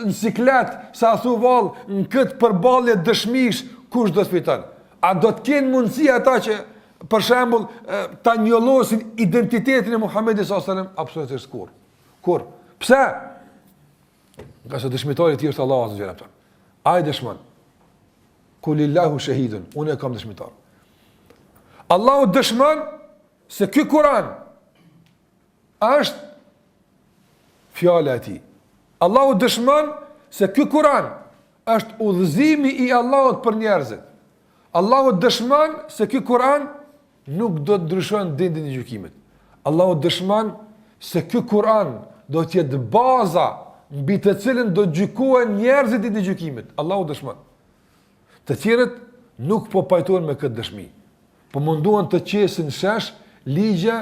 në siklet, sa thu vall, në këtë përballje dëshmish kush do të fiton? A do të kenë mundësi ata që për shembull ta njollosin identitetin e Muhamedit sallallahu alajhi wasallam? Absolutisht kur. Kur? Pse? Nga se dëshmitari i tij është Allahu azza wa jalla. Ai dëshmon. Kulillahu shahidun, unë kam dëshmitar. Allahu dëshmon se ky Kur'an është fjala e tij. Allahu dëshmon se ky Kur'an është udhëzimi i Allahut për njerëzit. Allahu dëshmon se ky Kur'an nuk do të ndryshon ditën e gjykimit. Allahu dëshmon se ky Kur'an do të jetë baza mbi të cilën do të gjykohen njerëzit ditën e gjykimit. Allahu dëshmon. Të tjerët nuk po pajtohen me këtë dëshmi. Po munduan të qesin shesh ligje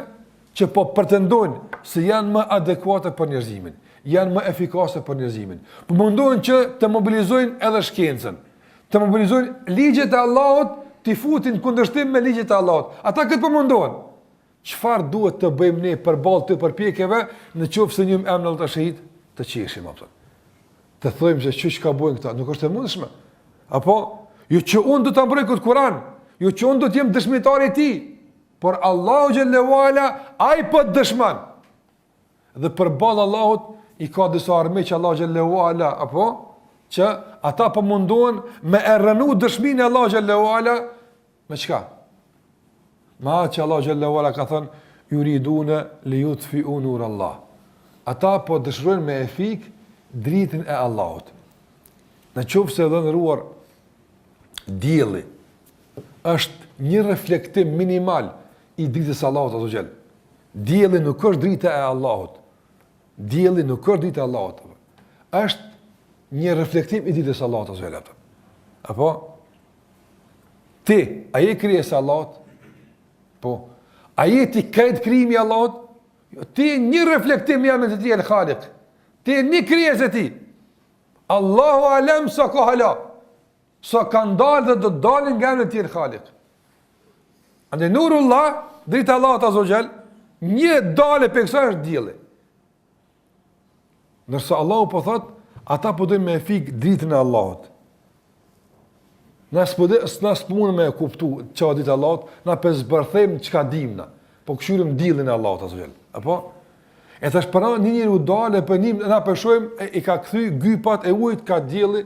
që po pretendojnë se janë më adekuate për njerëzimin, janë më efikase për njerëzimin. Po munduan që të mobilizojnë edhe shkencën, të mobilizojnë ligjet e Allahut, t'i futin kundërshtim me ligjet e Allahut. Ata këtë po mundohen. Çfarë duhet të bëjmë ne përballë të përpjekjeve nëse njëm emrin e shahid të qeshim apo? Të thojmë se çuç ka bën këta, nuk është e mundshme. Apo jo që unë do ta mbroj këtë Kur'an, jo që unë do të jem dëshmitari i tij, por Allahu xhallahu ala ai po dëshmon. Dhe përballë Allahut i ka disa armë që Allahu xhallahu ala apo që ata po mundohen me e rënu dëshminë e Allahu xhallahu ala me çka? Ma që Allahu xhallahu ala ka thënë yuriduna li yutfi'u nur Allah. Ata po dëshirojnë me e fik dritën e Allahut. Në qoftë se dhënëruar dielli është një reflektim minimal i dritës së Allahut azza xal. Dielli nuk është drita e Allahut. Dielli nuk është drita e Allahut. Është një reflektim i ditës Allahut azza wajalla. Apo ti, a je krijesë e Allahut? Po, a je ti krejt krijimi i Allahut? Ti një reflektim jam të ti el-Khaliq. Ti një krijesë e ti. Allahu alem sa ka hala. Sa kanë dalë dhe do të dalin nga emri i tij el-Khaliq. Ande nurullah, drita Allahut azza wajall, një dalë për kësaj është dielli. Nërsa Allahu po thot, ata po dojnë me fik dritën e Allahut. Na s'mundem me kuptu çfarë ditë Allahut, na pe zbërthejmë çka dimna, po këshyrim diellin e Allahut azza wajall. Apo? E thash para një njeri u dalë për nim, na peshojmë i ka kthy gypat e ujit ka dielli,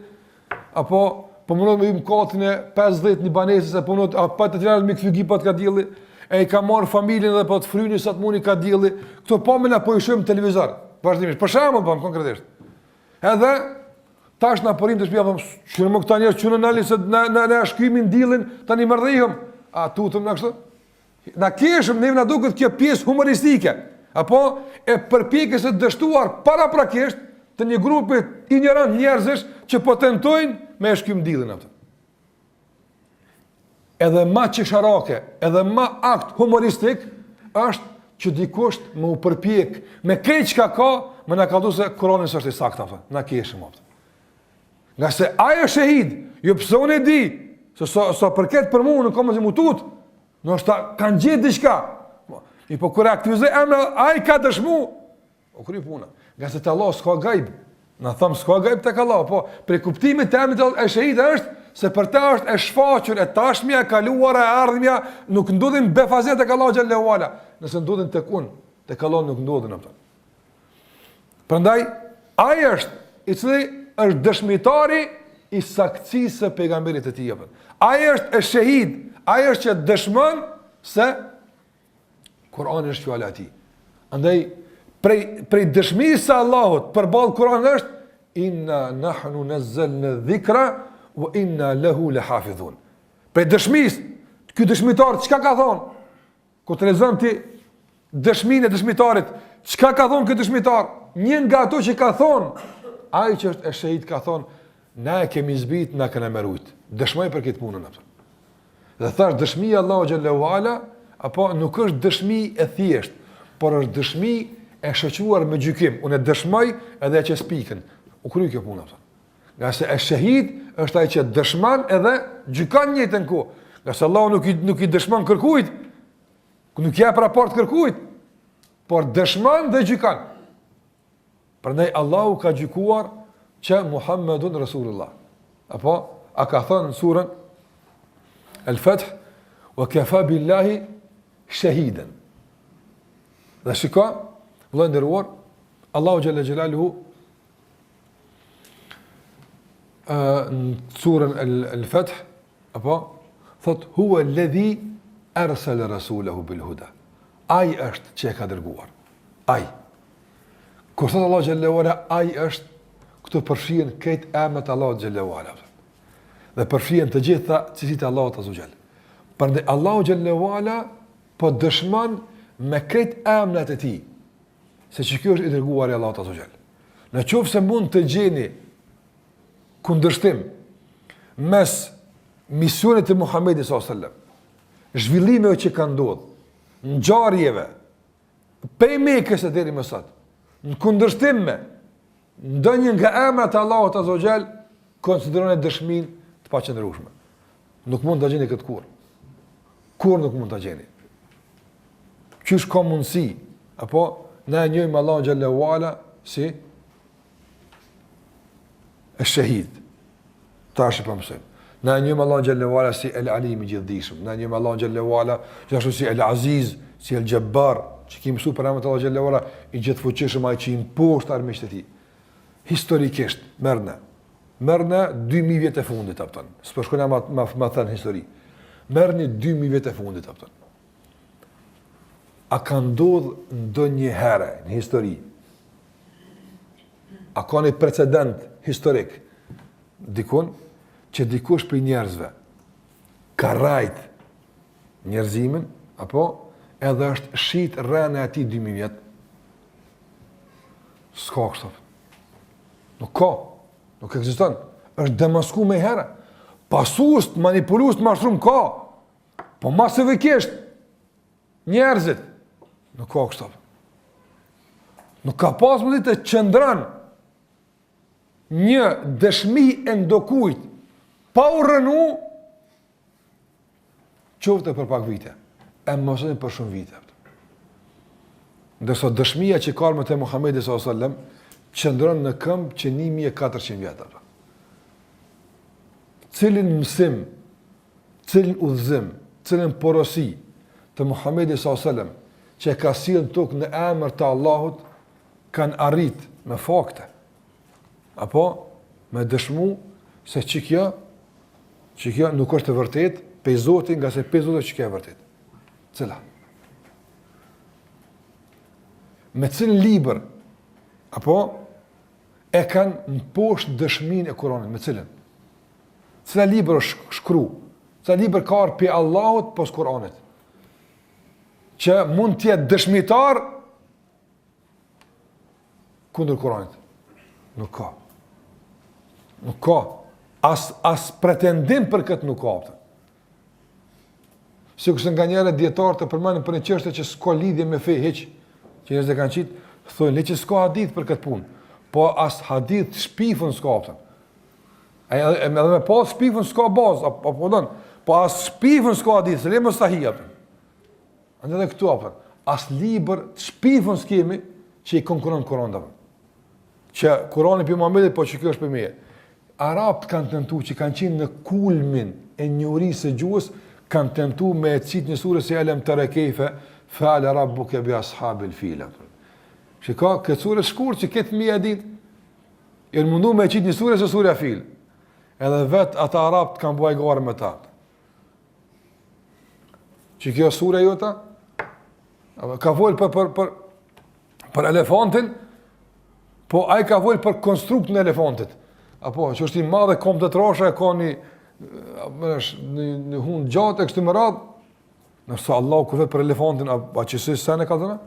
apo po mundon me hym katin e 50 libanesës apo punot pa të tjerë me kthy gypat ka dielli, e i ka marr familjen dhe po të fryni sa të mundi ka dielli. Kto po më na po i shohim televizor. Vazhdimisht. Për shembull, po konkretisht. Edhe tash na porim të shtëpia, çunë më këta njerëz çunë nali se na shkymin diellin, tani mërdhihëm. A tutëm na kështu? Na keshëm ne na duket kjo pjesë humoristike, apo e përpjekjes së dështuar paraprakisht të një grupi ignorant njerëzish që po tentojnë me shkym diellin atë. Edhe ma qesharake, edhe ma akt humoristik është që dikush më u përpjek me krejt çka ka, më na kallëzu se Kurani s'është i saktë atë. Na keshëm atë. Nga se ajo shahid, jo pse unë e di, se sa përket për mua nuk kam as mutut. Ndoshta kanë gjetë diçka. I po kur aktivizoj emra, ai ka dëshmu. O kry puna. Nga se te Allah s'ka gajb. Na thëm s'ka gajb tek Allah, po për kuptimin e emrit e shahid është se për ta është e shfaqur e tashmja, e kaluara, e ardhmja, nuk ndodhin befazet tek Allah xhallahu ala. Nëse ndodhin tek unë, tek Allah nuk ndodhin ato. Prandaj ai është i cili është dëshmitari i saktësisë së pejgamberit të tij. Ai është e shahid, ai është që dëshmon se Kurani është fjala e tij. Andaj prej dëshmisë së Allahut përballë Kur'anit është inna nahnu nazzalna dhikra wa inna lahu lahafizun. Prej dëshmisë, ky dëshmitar çka ka thonë? Kur të lexon ti dëshminë e dëshmitarit, çka ka thonë ky dëshmitar? Një nga ato që ka thonë, ai që është e shahid ka thonë, na e kemi zbrit, na kanë mërujt. Dëshmoj për këtë punën atë. Dhe thash dëshmia Allahu xhallahu ala apo nuk është dëshmi e thjesht, por është dëshmi e shoqëruar me gjykim. Unë dëshmoj edhe që spikën. U kry kjo punë atë. Nga se e shahid është ai që dëshmon edhe gjykon në njëjtën kohë. Nga se Allahu nuk i dëshmon kërkujt, nuk jep raport kërkujt, por dëshmon dhe gjykon. Prandaj Allahu ka gjykuar që Muhammedun Rasulullah. Apo a ka thënë në surën Al-Fath, wa kafa billahi shahidan. Dhe shiko, vëllai nderuar, Allahu xhalla xhelaluhu në surën Al-Fath, apo thot huwa alladhi arsala rasulahu bil huda. Ai është që e ka dërguar. Ai. Kur thot Allahu xhallahu ala, ai është, këtu përfshihen këtë emrat Allahu xhallahu ala. Dhe përfshihen të gjitha cilësitë e Allahut azza xhall. Prandaj Allahu xhallahu ala po dëshmon me këtë emrat e tij se që ky është i dërguar i Allahut azza xhall. Në qoftë se mund të gjeni kundërshtim mes misionit të Muhamedit sallallahu alaihi wasallam, zhvillimeve që kanë ndodhur, ngjarjeve prej Mekës deri më sot, në kundërshtim me ndonjë nga emrat e Allahut azza xhall, konsideroni dëshminë të paqëndrueshme. Nuk mund ta gjeni këtë kurrë. Kur nuk mund ta gjeni. Qysh ka mundësi, apo na e njohim Allahun xhallahu ala si el-shahid. Tash po mësoj. Na e njohim Allahun xhallahu ala si el-alim i gjithdijshëm. Na e njohim Allahun xhallahu ala gjithashtu si el-aziz, si el-jabbar, që kemi mësuar për emrin e Allahut xhallahu ala i gjithfuqishëm, ai që i mposhtë armiqtë e tij. Historikisht, merrna 2000 vjet e fundit apo. S'po shkojna më thënë histori. Merrni 2000 vjet e fundit apo. A ka ndodhur ndonjëherë në histori? A ka një precedent historik dikun që dikush për njerëzve ka rajt njerëzimin, apo edhe është shit rrënë e ati 2000 vjet? S'ka kështu. Nuk ka. Nuk ekziston. Është demaskuar me herë. Pasues, manipulues më shumë ka. Po masifikisht njerëzit nuk ka kështu. Nuk ka pas mundësi të qëndron një dëshmi e ndokujt pa u rënu qoftë për pak vite. E mësojnë për shumë vite. Ndërsa dëshmia që ka me te Muhamedi sallallahu alaihi wasallam qëndron në këmbë që 1400 vjet. Cilin mësim, cilin udhëzim, cilin porosi të Muhamedi sallallahu alaihi wasallam që ka sjellë tokë në emër të Allahut kanë arrit me fakte. Apo me dëshmu se që kjo nuk është e vërtet pe Zotin, nga se pe Zotin që kjo e vërtet. Cila? Me cilin libër apo e kanë në poshtë dëshmin e Kuranit, me cilin? Cila libër është shkru? Cila libër ka arë pe Allahut pos Kuranit? Që mund tjetë dëshmitar kundër Kuranit? Nuk ka. Nuk ka. As pretendim për këtë nuk ka. Si kështë nga njëre djetarë të përmanin për një qështë që s'ka lidhje me fej heq, që njërës dhe kanë qitë, thojnë, le që s'ka hadith për këtë punë, po as hadith shpifën s'ka pëtën. Edhe me pas shpifën s'ka bazë, po as shpifën s'ka hadith, se le më sahija pëtën. Andë edhe këtu pëtën, as liber shpifën s'kemi që i konkuron Kur'an pëtën. Që Kur'ani për Muhammedit, po që kjo është për meje. Arabët kanë tentu që kanë qenë në kulmin e njohurisë së gjuhës, kanë tentu me cit një surë se elem të rekejfe, fa'ala rabbuke bi ashabil fila. Që ka këtë surë shkurë që këtë mija ditë, janë mundu me cit një surë se surja fil. Edhe vetë ata Arabët kanë buaj gare me ta. Që kjo surja jota, ka folë për elefantin, po ai ka folë për konstrukt në elefantit. Apo, që është i madhe, kom të trashe, ka një hund gjatë e kështu më radhë, nërsa Allah ku vetë për elefantin, a qësë sene ka dhëna?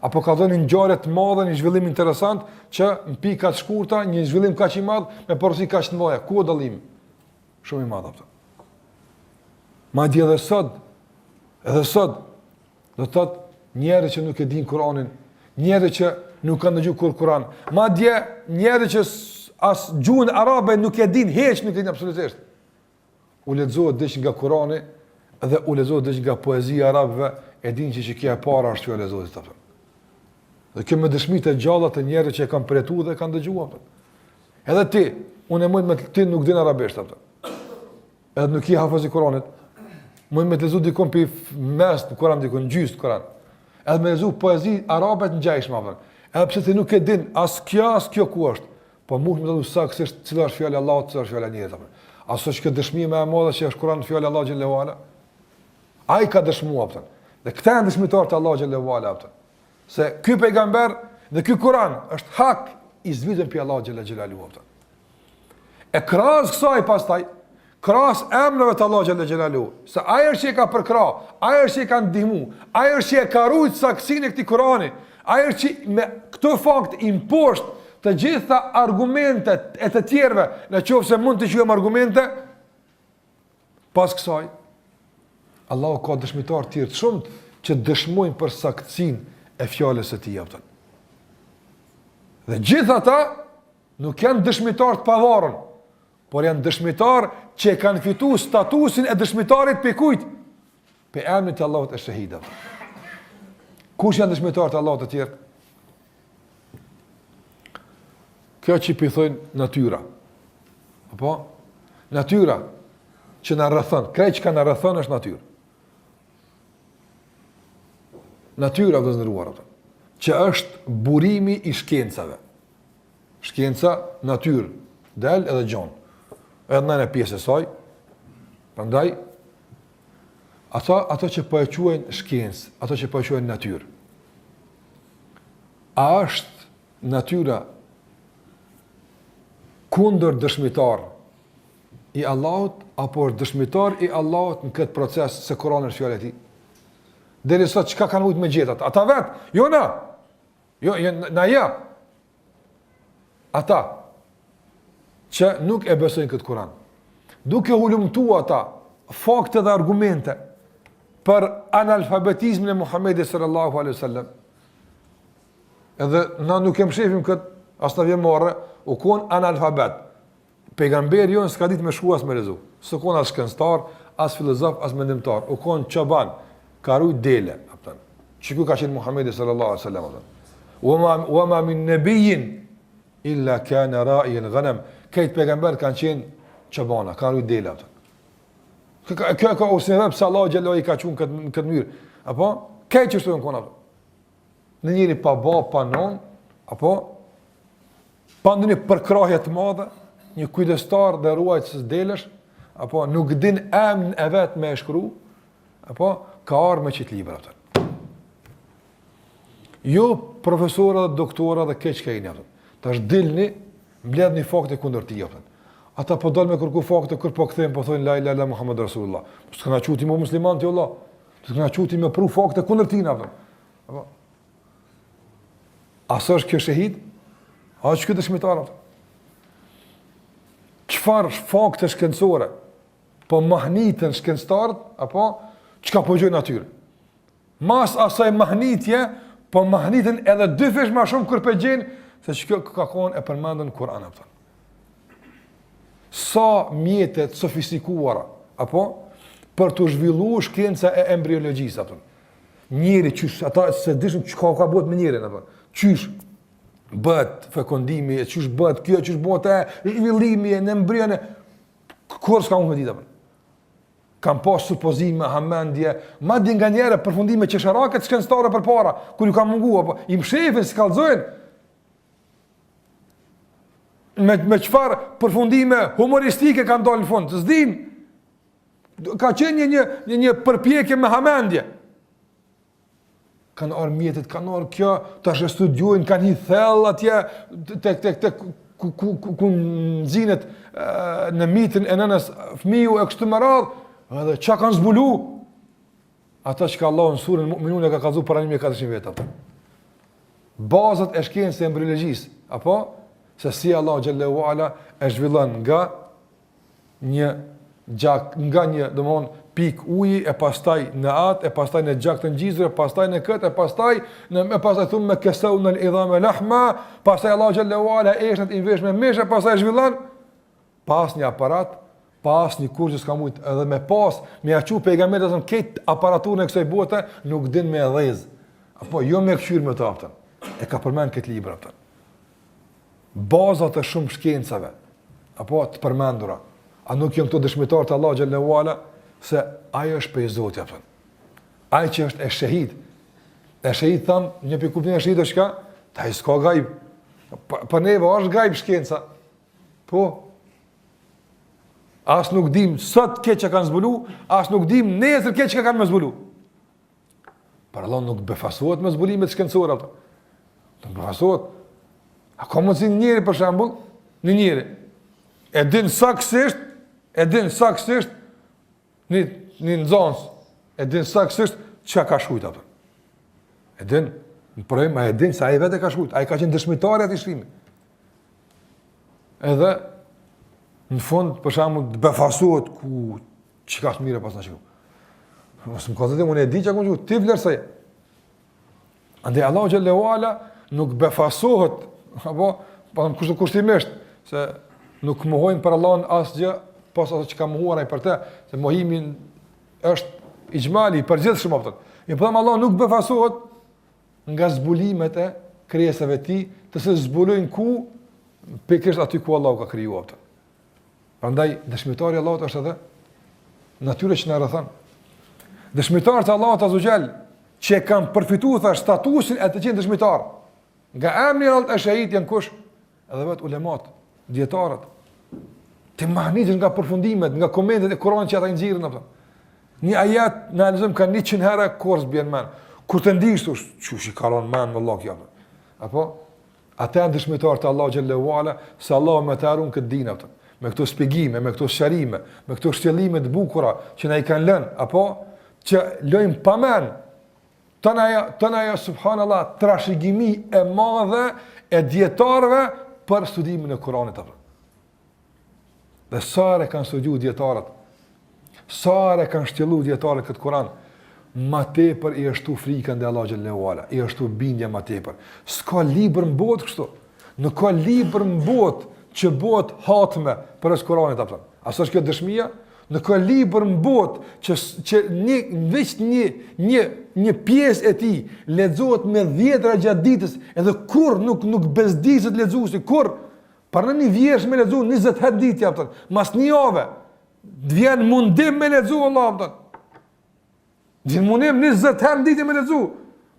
Apo ka dhënë një ngjarje të madhe, një zhvillim interesant, që në pika të shkurta, një zhvillim kaq i madh, me porosi kaq të mëdha. Ku dallimi? Shumë i madh ato. Madje edhe sot, do të thotë njerëz që nuk e dinë Kur'anin, njerëz që nuk kanë dëgjuar kur Kur'an, madje njerëz që as gjuhën arabe nuk e dinë, hiç nuk e dinë absolutisht. U lexohet diç nga Kur'ani dhe u lexohet diç nga poezia arabëve, e dinë që kjo e para është fjala e Zotit apo. Dhe kjo me dëshmi të gjalla të njerëzve që e kanë përjetuar dhe kanë dëgjuar. Edhe ti, unë mund me ti nuk din arabisht apo. Edhe nuk i hafiz i Kur'anit. Mund me të lezu dikon për mes të Kur'an, dikon gjysë të Kur'an. Edhe me lezu poezi arabe të ngjashme apo. Edhe pse ti nuk e din as kjo ku është. Po mund të thotë saktësisht cila është fjala e Allahut, cila është fjala e njerëzve. Aso që dëshmi më e madhe që është Kur'ani fjala e Allahut xhallahu ala. Ai ka dëshmuar atë. Dhe këta janë dëshmitar të Allahut xhallahu ala atë. Se ky pejgamber dhe ky Kur'an është hak i zbritur pe Allahut xhallahu ala. E krahas kësaj pastaj, krahas emrave të Allahut xhallahu ala. Se ai është që ka përkrah, ai është që ka ndihmu, ai është që ka ruajtur saksinë e këtij Kur'ani, ai është që me këtë fakt i mposht të gjitha argumentet e të tjerve, në qoftë se mund të quajmë argumente, pas kësaj, Allahu ka dëshmitar të tjerë të shumtë që dëshmojnë për saktësinë e fjalës së tij aftën. Dhe gjithë ata nuk janë dëshmitar të pavarur, por janë dëshmitar që kanë fituar statusin e dëshmitarit pe kujt? Pe emrin e Allahut e shahid. Kush janë dëshmitar të Allahut të tjerë? Kjo që i thojnë natyra. Apo? Natyra që në rrethon, krejt që ka në rrethon është natyrë. Natyra vëzëndëruar, që është burimi i shkencave. Shkenca, natyrë, del edhe gjon. Edhe nëjnë e pjesë e saj, përndaj, ato që po e quajnë shkencë, ato që po e quajnë natyrë. A është natyra kundër dëshmitar i Allahut, apo është dëshmitar i Allahut në këtë proces se Kurani është fjala e tij? Deri sot çka kanë mujt me gjetat? Ata vet, jo na. Jo, na ja. Ata. që nuk e besojnë këtë Kur'an. Duke hulumtuar ata fakte dhe argumente për analfabetizmin e Muhamedit sallallahu alaihi wasallam. Edhe na nuk e mshefim këtë, as na vjen morë, u kon analfabet. Pejgamberi jon s'ka ditë me shkruas me lezu. S'u kon as shkencëtar, as filozof, as mendimtar. U kon çoban, ka rujt dele, apo. Çiku ka qenë Muhamedi sallallahu alaihi wasallam. Wa ma min nabiyyin illa kana ra'iyan ghanam. Këtë pejgamber kanë qenë çobana, kanë rujt dele, apo. Kjo ka ose pse Allah xhallahu i ka thënë këtë mënyrë. Apo këtë që shtojnë kon apo. Në njëri pa bab, pa non, apo pa ndonjë përkrahje të madhe, një kujdestar dhe ruajtës delesh, apo nuk din emrin e vet me e shkru, apo ka ardhur me çit libra atë. Jo profesorë dhe doktorë dhe keq keni atë. Tash dilni, mbledhni fakte kundër tij atë. Ata po dalin me kërku fakte kur po kthehen po thonë la ilaha illa Muhammed Rasulullah. S'kana çuti më musliman ti Allah. S'kana çuti me pru fakte kundër tij atë. Apo a është kjo shahid? A është kjo dëshmitar? Qëfar fakte shkencore po mahnitën shkencëtarët, apo çka po gjojnë atyre? Mas asaj mahnitje, po mahnitën edhe dy fish ma shumë kur po gjenë, se që kjo ka konë e përmendën në Kur'an. Sa mjetet sofistikuara, apo për të zhvilluar shkenca e embriologjisë, apo. Njeri qysh, ata se dishën çka ka bëhet me njerin, apo. Qysh bëhet fekondimi, qysh bëhet kjo, qysh bëhet zhvillimi në embrion, kur s'ka unë me ditë. Kam pas supozime, hamendje, madje nga njëra përfundime qesharake të shkencëtarë përpara, kur ju ka mungu, apo i mshefin, si kallëzojnë. Me çfarë përfundime humoristike kanë dalë në fund, s'dim. Ka qenë një përpjekje me hamendje. Kanë orë mjetet, kanë orë kjo, tash e studiojnë, kanë hi thell atje, ku nxinet në mitin e nënës fëmiu e kështu me radhë, edhe çka kanë zbulu, ata që ka Allahu në surën Mu'minun e ka kallëzuar para 1400 vjet. Bazat e shkencës së embriologjisë, apo se si Allahu xhallahu ala e zhvillon nga një gjak, nga një, domthon, pik uji, e pastaj në atë, e pastaj në gjak të ngjizur, e pastaj në këtë, e pastaj thumë me kesawna al-idhama lahma, pastaj Allahu xhallahu ala eshat i vesh me meshë, pastaj zhvillon pas një aparat, pas një kurrë s'ka mujt edhe me pas, me aqu pejgamberin se këtë aparaturën e kësaj bote nuk din me dhëz. Apo jo me kqyr me të aftën. E ka përmend këtë libër aftën. Bazat e shumë shkencave, apo të përmendura. A nuk janë këto dëshmitar të Allahu xhallahu ala se ajo është prej Zotit aftën. Ai që është e shahid. E shahid thon, një pikuptim e shahid është çka? Ta i s'ka gajb. Po neve është gajb shkenca. Po as nuk dim sot keq që kanë zbulu, as nuk dim nesër keq që kanë me zbulu. Për Allah nuk befasohet me zbulimet shkencore ato. Nuk befasohet. A ka mundsi njëri për shembull, në njëri e din saktësisht, një nxënës, e din saktësisht çka ka shkruajtur ato. E din, në problem ai e din se ai vetë ka shkruajtur, ai ka qenë dëshmitari atë shkrimi. Edhe në fund, për shembull, të befasohet ku çka të mirë pas na shkruaj. Mos më kohë unë e di çka kam ti vlerësoj. Andaj Allahu xhallahu ala nuk befasohet, apo kushtimisht se nuk mohojnë për Allahun asgjë pas ato që ka mohuar ai për të, se mohimi është ixhmali i përgjithshëm apo. I them Allah nuk befasohet nga zbulimet e krijesave të tij, të se zbulojnë ku pikërisht aty ku Allahu ka krijuar ato. Prandaj dëshmitari i Allahut është edhe natyra që na rrethon. Dëshmitarët e Allahut azza xal që kanë përfituar statusin e të qenë dëshmitar. Nga emri i Allahut e shahid janë kush? Edhe vetë ulemat, dietarët. Të mahnitën nga përfundimet, nga komentet e Kuranit që ata nxirrin ato. Një ajet në analizëm ka 100 herë kurs bjen men. Kur të ndish thosh, çuçi kalon men vallahi apo. Apo ata janë dëshmitarët e Allahut xhallahu ala se Allahu më të harun këtë din ato. Me këto shpjegime, me këto sqarime, me këto shtjellime të bukura që na i kanë lënë, apo që lojm pa men. Tënaja subhanallahu trashëgimi e madhe e dietarëve për studimin e Kuranit apo. Dhe sare kanë studiu dietarët, sare kanë shtjellu dietarët këtë Kur'an, ma tepër i është tu frika ndaj Allahut xhallahu ala, i është tu bindja ma tepër. S'ka libër në botë kështu. Nuk ka libër në botë që bëhet hatme përveç Kur'anit apo. A është kjo dëshmia? Nuk ka libër në botë që një pjesë e tij lexohet me 10 gjatë ditës, edhe kur nuk bezdizet lexuesi, kur për në një vjersh me lexu 20 herë ditë apo. Mas një javë vjen mundim me lexu Allah apo. Vjen mundim 20 herë ditë me lexu.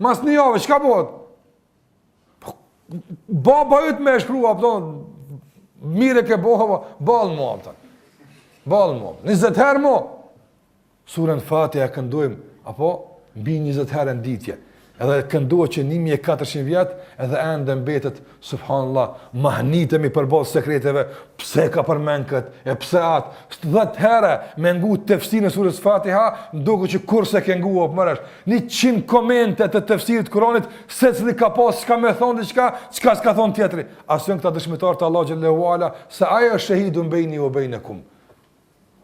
Mas një javë çka bëhet? Baba yt më shkrua apo mire ke baba, ball mo apo. Ball mo. 20 herë mo. Surën Fatiha këndojmë apo mbi 20 herë në ditje. Edhe këndohet që 1400 vjet, edhe ende mbetet subhanallah, mahnitemi përballë sekreteve, pse ka përmend kët, e pse atë 10 herë me ngut tefsirin e surës Fatiha, ndoku që kurse ke nguar mëresh. 100 komente të tefsirit Kuranit, secili ka pas çka më thon diçka, çka s'ka thon tjetri. Asun këta dëshmitar të Allah xhallahu ala, se ai është shahidun baini wa bainakum.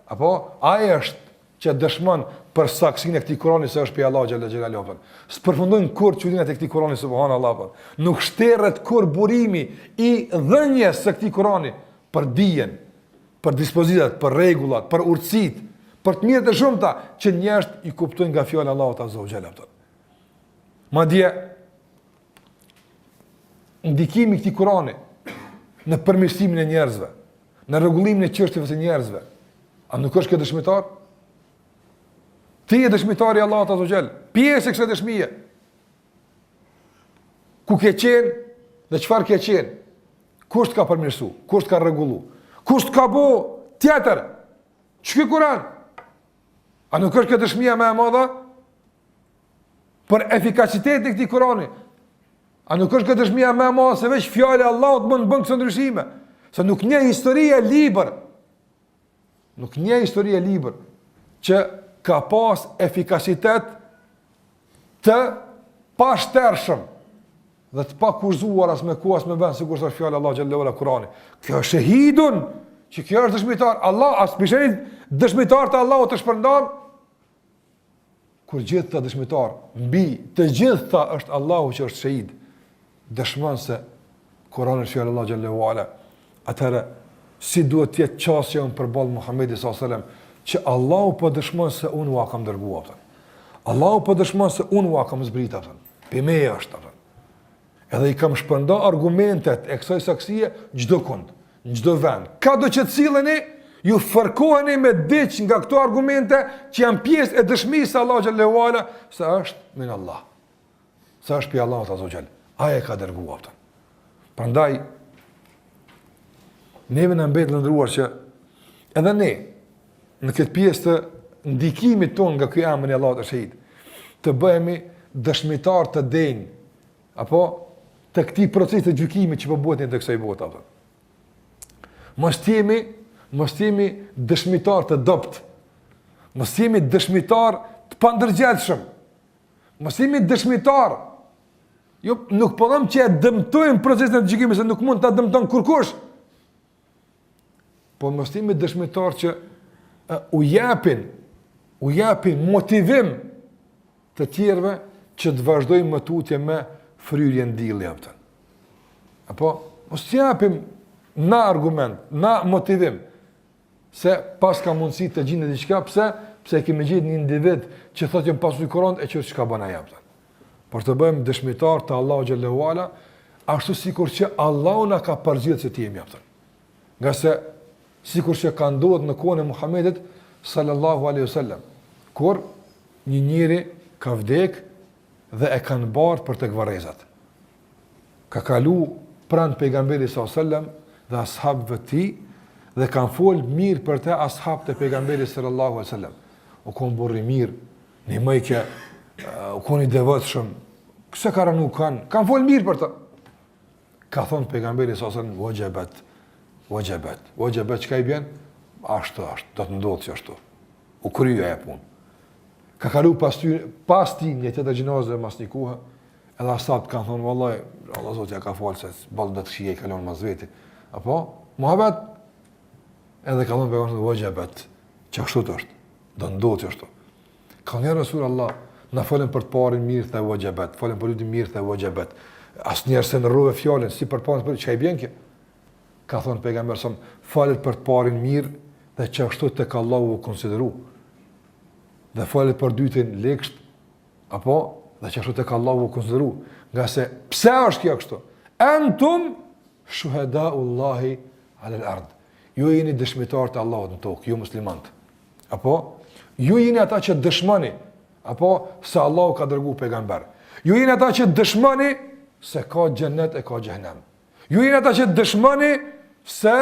Apo ai është që dëshmon për saksinë e këtij Kurani se është pe Allah xhallahu ala. S'përfundojnë kur çudinë e këtij Kurani subhanallahu. Nuk shterret kur burimi i dhënjes së këtij Kurani për dijen, për dispozitat, për rregullat, për urtësitë, për të mirët e shumta që njerëzit i kuptojnë nga fjala e Allahut azza wa jalla. Madje ndikimi i këtij Kurani në përmirësimin e njerëzve, në rregullimin e çështjeve të njerëzve, a nuk është kjo dëshmitar? Ti e dëshmitari Allahut azza wa jall, pjesë e kësaj dëshmie. Ku ke qenë dhe çfarë ke qenë? Kush të ka përmirësu? Kush të ka rregullu? Kush të ka bo tjetër? Ç'ky Kur'an? A nuk është kjo dëshmia më e madhe për efikasitetin e këtij Kur'ani? A nuk është kjo dëshmia më e madhe se veç fjala e Allahut mund të bën këto ndryshime? Se nuk një histori e libër. Nuk një histori e libër që ka pas efikasitet të pashtershëm dhe të pa kurzuar as me ku as me vend, sikur është fjala Allah xhallahu ala Kurani. Kjo është shahidun, që kjo është dëshmitar. Allah as bishëri dëshmitar të Allahut të shpërndan. Kur gjithë ta dëshmitar, mbi të gjitha është Allahu që është shahid. Dëshmon se Kurani është fjala Allah xhallahu ala. Atëherë si duhet të jetë çësia përballë Muhamedit sallallahu alaihi wasallam, që Allahu po dëshmon se unë ua kam dërguar atë. Allahu po dëshmon se unë ua kam zbritur atë. Pe me është atë. Edhe i kam shpërnda argumentet e kësaj saksie çdo kund, në çdo vend. Ka do që të silleni, ju fërkoheni me diç nga këto argumente që janë pjesë e dëshmisë së Allahu xhallahu ala se është min Allah. Se është pi Allahu azza xhall. Ai e ka dërguar atë. Prandaj neve në mbetë lëndruar që edhe ne në këtë pjesë të ndikimit ton nga ky emër i Allahut është shahid, të bëhemi dëshmitar të denj apo të këtij procesi të gjykimit që po bëhet në kësaj bote apo. Mos jemi dëshmitar të dopt. Mos jemi dëshmitar të pandërgjeshëm. Mos jemi dëshmitar. Jo, nuk po them që e dëmtojmë procesin e gjykimit se nuk mund ta dëmton kurkush. Po mos jemi dëshmitar që u japin motivim të tjerëve që të vazhdojmë më tutje me fryrje ndilli apo. Apo mos japim na argument, na motivim se pas ka mundësi të gjendë diçka, pse kemi gjetur një individ që thotë jam pasur Kur'an e çka bën ai apo. Por të bëjmë dëshmitar të Allahu xhallahu ala, ashtu sikur që Allahu na ka përgjithë se ti jemi apo. Nga se sikur që ka ndodhur në kohën e Muhamedit sallallahu alaihi wasallam, kur një njeri ka vdek dhe e kanë bardh për tek varrezat. Ka kalu pranë pejgamberit sallallahu alaihi wasallam dhe ashabëve të tij dhe kanë fol mirë për të ashabët e pejgamberit sallallahu alaihi wasallam. U kon burri mirë, në mëjke, u kon i devotshëm. Kësa ka ranu kanë fol mirë për të. Ka thonë pejgamberi sallallahu alaihi wasallam wajabat, çka i bën? Ashtu, do të ndodhë që ashtu. U krye e punë. Ka kalu pas ti një tjetër gjinazë mas një kuha, edhe asat kanë thonë, vallaj, Allah Zotja ka falë se balë do të shije i kalon mas veti. Apo, muhabet, Edhe ka thonë pejgamberi wajibat, që kështu është, do ndodhë që ashtu. Ka një Rasul Allah, na folën për të parin mirë the wajibat, folën për lutin mirë the wajibat. Asnjëherë se në rrove fjalën si për parin për çka i bën kjo. Ka thonë pejgamberi son, falet për të parin mirë dhe që ashtu tek Allahu u konsideru. Dhe falet për dytin lekësht, apo dhe që ashtu tek Allahu u konsideru. Nga se pse është kjo kështu? Antum shuhadaullahi ala al-ard. Ju jeni dëshmitar të Allahut në tokë, ju muslimanët. Apo ju jeni ata që dëshmoni apo se Allahu ka dërguar pejgamber. Ju jeni ata që dëshmoni se ka xhenet e ka xhenem. Ju jeni ata që dëshmoni se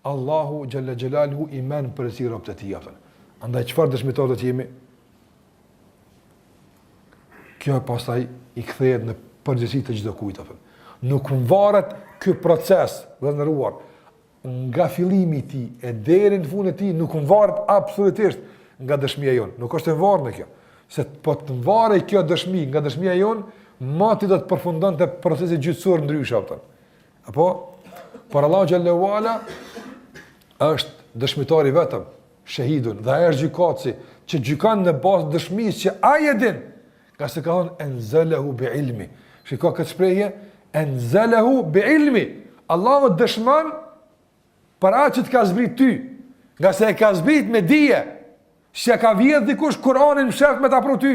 Allahu xhalla xhelaluhu iman për si robët e tij. Andaj çfarë dëshmitarë të jemi? Kjo pastaj i kthehet në përgjegjësi të çdo kujt apo. Nuk varet ky proces vëndëruar nga fillimi i tij e deri në fundin e tij, nuk varet absolutisht nga dëshmia jon. Nuk është e varur në kjo. Se po të varej kjo dëshmi nga dëshmia jon, ma ti do të përfundonte procesi gjyqësor ndryshe apo. Apo por Allahu xhallahu ala është dëshmitari vetëm, shahidun, dhe ai është gjykatësi që gjykon në bazë dëshmisë që ai e din. Ka se ka thonë enzalahu bi ilmi. Shiko këtë shprehje, enzalahu bi ilmi. Allahu dëshmon për atë që të ka zbrit ty, nga se e ka zbrit me dije, që ka vjedh dikush Kur'anin më shef me ta pru ty.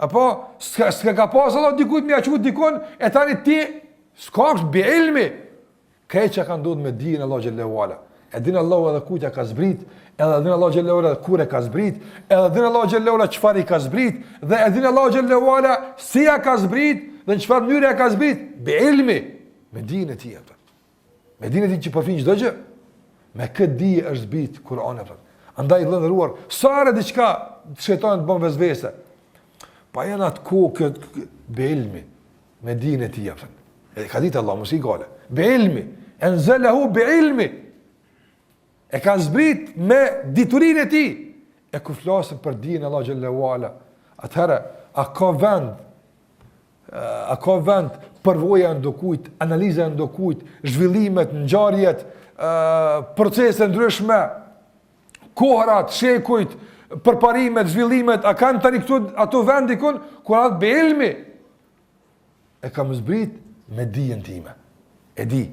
Apo, s'ka ka pas Allah dikujt me aqut dikon, e tani ti, s'ka është bi ilmi. Kaj që ka ndodhë me dijen Allah xhallahu ala. E din Allah edhe kujtja ka zbrit, edhe din Allah xhallahu ala kur e ka zbrit, edhe din Allah xhallahu ala çfarë i ka zbrit, dhe e din Allah xhallahu ala si ja ka zbrit, dhe në çfarë mënyre ja ka zbrit, bi ilmi, me dijen e tij. Me dijen e tij që përfshin çdo gjë. Me këtë dije është zbrit Kur'ani apo. Andaj vëllëruar, sa herë diçka shejtani të bën vezvese. Pa janë atë kokë bi ilmi, me dijen e tij apo. E ka ditë Allah mos i gale. Bi ilmi, enzalahu bi ilmi. E ka zbrit me diturinë e tij. E ku flasim për dijen Allah xhallahu ala, atëherë a ka vend përvoja ndokujt, analiza ndokujt, zhvillimet, ngjarjet, procese ndryshme, kohrat, shekujt, përparimet, zhvillimet, a kanë tani këtu ato vend dikun ku atë be ilmi. E kam zbrit me dijen time. E di.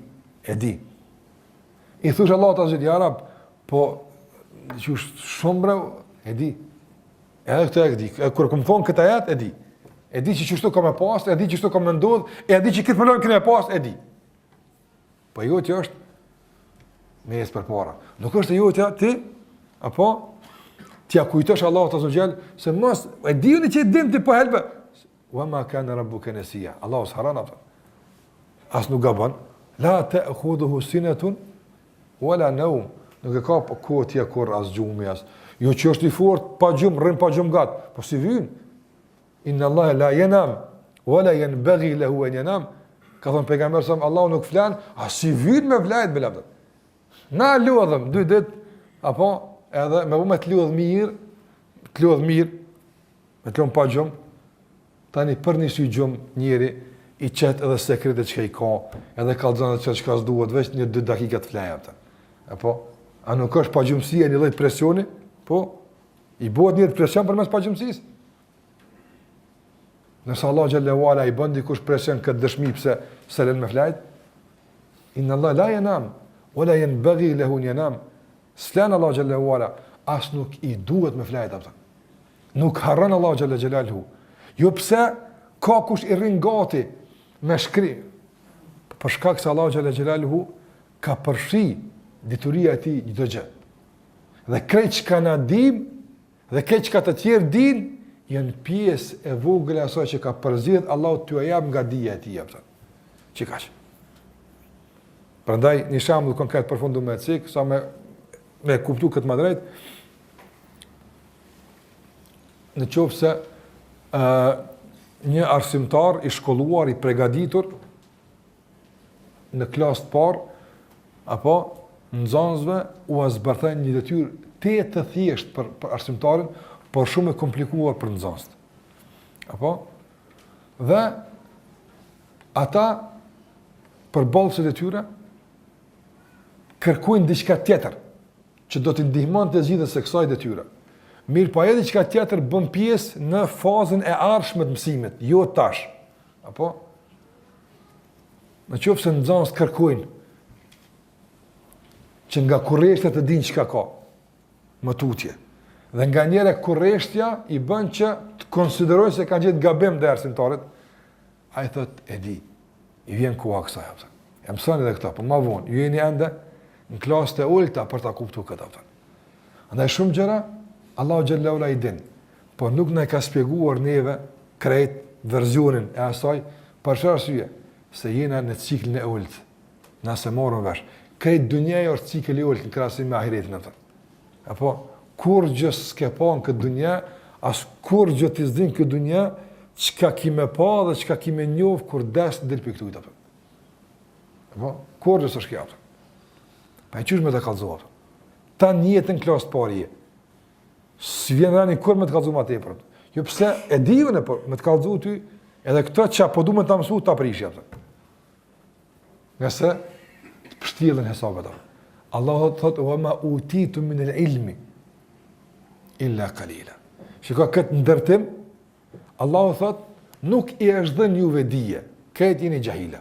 I thush Allah të zhjit, ja rab, po, që shumë breu, e di. Edhe këtë e di. Kërë këmë thonë këta jetë, e di. E di që qështu ka me pas, e di që qështu ka me ndodh, e di që këtë mëllon këne me pas, e di. Po jo që është me jesë për para. Nuk është e jo që ti, apo, t'ja kujtësh Allah të zhjel, se mos, e di unë që i dim ti po helbe. Wa ma kana rabbuka nasiya. Allahu s'haran atë. As nuk gaban. La ta'khudhuhu sinatun wala nawm. Nuk e ka kohë tja kur as gjumi as. Jo që është i fort, pa gjumë, rrim pa gjumë gatë. Po si vynë. Inna Allah la yanam wala yanbaghi lahu an yanam. Ka thonë pejgamberi sa Allahu nuk flan, as si vynë me vlajt belavd. Na lodhëm 2 ditë apo edhe me të lodh mirë, me të lodh pa gjumë. Tani për një sy gjumë njeri i qetë edhe sekretet që i ka, edhe kalëzën edhe që ka s'duhet, veç 1-2 dakika të fleja. Apo, a nuk është pa gjumësia një lloj presioni? Po, i bëhet një presion për mes pa gjumësis. Nësa Allah xhallahu ala i bën dikush presion këtë dëshmi pse s'len me flajt, inna Allah la yanam, wala yanbaghi lahu an yanam. S'lan Allah xhallahu ala, as nuk i duhet me flajt ata. Nuk harron Allah xhallahu xhelaluhu. Jo pse ka kush i rrin gati me shkrim. Për shkak se Allahu xhallahu xhelaluhu ka përfshi dituria e tij çdo gjë. Dhe krejt çka na dim dhe krejt çka të tjerë din janë pjesë e vogël e asaj që ka përzgjedh Allahu t'ju jap nga dija e tij apo. Çikash. Prandaj një shembull konkret përfundu me cik sa me kuptu këtë më drejt. Në qoftë se një arsimtar i shkolluar, i përgatitur në klasë të parë apo nxënësve u zbërthejnë një detyrë të thjeshtë për arsimtarin, por shumë e komplikuar për nxënësit. Apo dhe ata për ballë së detyre kërkojnë diçka tjetër që do t'i ndihmon të zgjidhjes së kësaj detyre. Mirë, po edhe diçka tjetër bën pjesë në fazën e ardhshme të mësimit, jo tash. Apo në qoftë se nxënës kërkojnë që nga kurreshtet të dinë çka ka, më tutje. Dhe nga njëre kurreshtja i bën që të konsiderojnë se kanë gjetë gabim dhe arsimtarit, a i thot, e di, i vjen koha kësaj, e mësoni edhe këta, po ma vonë, ju jeni ende në klasë të ulta për ta kuptu këta. Andaj shumë gjëra, Allahu xhallahu ala i din, po nuk na ka shpjeguar neve krejt verzionin e asaj, për çfarë arsye? Se jena në ciklin e ult. Nëse morëm vesh, krejt dunjaja është cikël i ult në krahasim me ahiretin atë. Apo kur gjë s'ke pa në këtë dunja, as kur gjë t'i s'din këtë dunja, çka kime pa dhe çka kime njoh kur des del pikë këtu atë. Apo kur gjë s'është kjo. Pa e qysh me të kallëzuar. Ta një jetën klasë të parë je. S'vjen rani kur me të kallëzuar më tepër. Jo pse e di unë, por me të kallëzuar ty, edhe këto që po duhet ta mësoj ta prish atë. Nëse të pështjellën hesabet atë. Allahu thotë wa ma utitu min al-ilmi illa qalila. Shikoj këtë ndërtim, Allahu thotë nuk i është dhënë juve dije, këtë jeni xahila.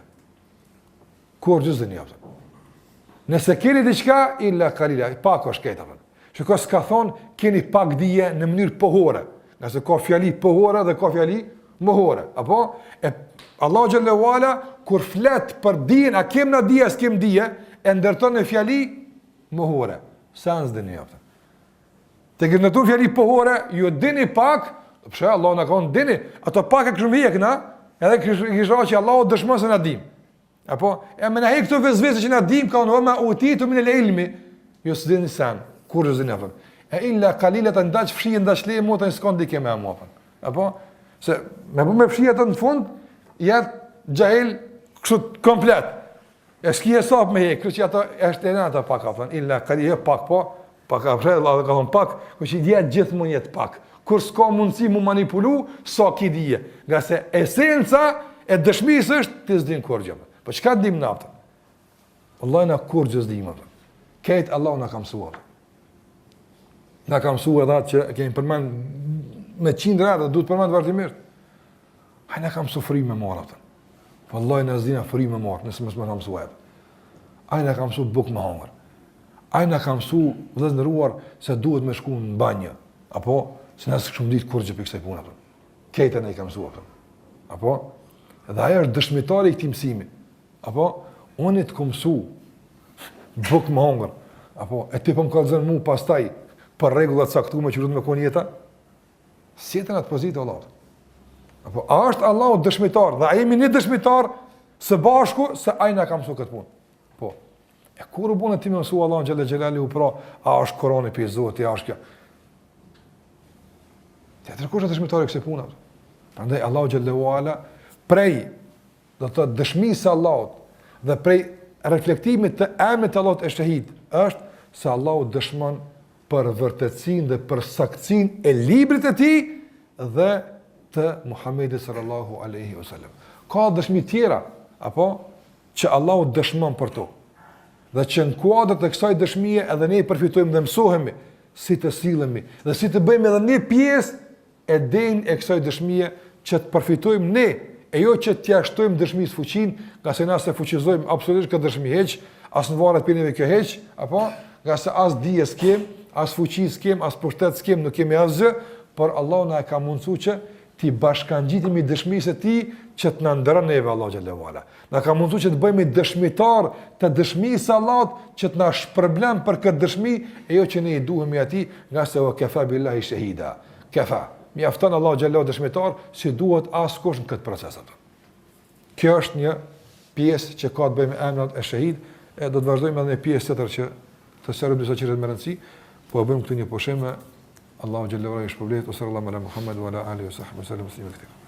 Kur gjëzën jaftë. Nëse keni diçka illa qalila, pak është këtë atë. Shikoj s'ka thonë keni pak dije në mënyrë pohore, nëse ka fjali pohore dhe ka fjali mohore, apo Allahu xhallahu ala kur flet për dijen, a kem na dije, s'kem dije, e ndërton në fjali mohore. Sa s'dini jaftë. Te që në tu fjali pohore, ju dini pak, përshë Allah në konë dini, ato pak e këshmë vijek na, edhe këshra që Allah dëshmon se në dim. Apo, e me në hej këtu vezvese që në dim, ka në oma utitu min al-ilmi, ju së dini sen, kur ju zini, e illa kalilet e ndaq fshije, ndaq leje, mu të një s'kon dike me amu, apo, se me bu me fshije të në fund, jetë gjahil kështu komplet, e s'ki e sap me hej, kështu që ato është e në ato pak, illa kalilet, pak po, pak a përshë, Allah dhe ka thonë pak, ku që i djetë gjithë mund jetë pak. Kur s'ka mundësi mu manipulu, sa ki dje. Nga se esenca e dëshmis është, të zdim kur gjëmë. Po qëka dim në apëta? Allah në kur gjë zdim apëta. Kejtë Allah në kam mësua. Në kam mësua edhe që kemi përmend me 100 rrë dhe du të përmend vërtimisht. Haj në kam mësu fri me marë apëta. Po Allah në zdina fri me marë, nëse mësë më në mësua apëta. Haj në kam mësu buk me hangër. Ajna ka mësu vëllezëruar se duhet me shku në banjë, apo se nësë kështu më ditë kur gjë për kësaj punë, kejta ne i ka mësu, apo, edhe aja është dëshmitari i këti mësimi, apo, unë i të ku mësu, buk më hongër, apo, e ti për më kalëzën mu pastaj, për regullat saktume që rrëtë me konë jeta, si jetën atë pozitë, Allah, apo, a është Allah dëshmitar, dhe a jemi një dëshmitar së bashku, se ajna ka mësu këtë punë, po. E kur u bënë ti me mësu Allah në Gjelle Gjellali u pra, a është koroni për i Zoti, a është kjo. Tjetër kush e dëshmitari këse puna. Prandaj Allah Gjelle Ala, prej do të dëshmisë Allahut dhe prej reflektimit të emrit Allahut e shahid, është se Allah dëshmon për vërtetësinë dhe për saktësinë e librit e tij dhe të Muhamedit sallallahu alaihi wasallam. Ka dëshmi tjera, apo që Allah dëshmon për to. Dhe që në kuadrët e kësaj dëshmie edhe ne përfitojmë dhe mësohemi si të sillemi dhe si të bëjmë edhe një pjesë e denjë e kësaj dëshmie që të përfitojmë ne, e jo që t'ja shtojmë dëshmisë fuqinë, nga se na se fuqizojmë absolutisht këtë dëshmi heq, as në varet për neve kjo heq, apo nga se as dije s'kem, as fuqi s'kem, as pushtet s'kem, nuk kemi asgjë, por Allah na e ka mundësu që ti bashkangjitemi dëshmisë e tij që të na ndërron neve Allah xhallahu ala. Na ka mundësu që të bëhemi dëshmitar të dëshmisë së Allahut, që të na shpërblen për këtë dëshmi, e jo që ne i duhemi atij, nga se wa kafa billahi shahida. Kafa. Mjafton Allah xhallahu dëshmitar, si duhet askush në këtë proces atë. Kjo është një pjesë që ka të bëjë me emrat e shahid, e do të vazhdojmë edhe një pjesë tjetër që të sqarojmë disa çështje me rëndësi, po e bëjmë këtu një pushim me Allahu xhallahu ala shpërblet, sallallahu ala Muhammed wa ala alihi wa sahbihi sallam.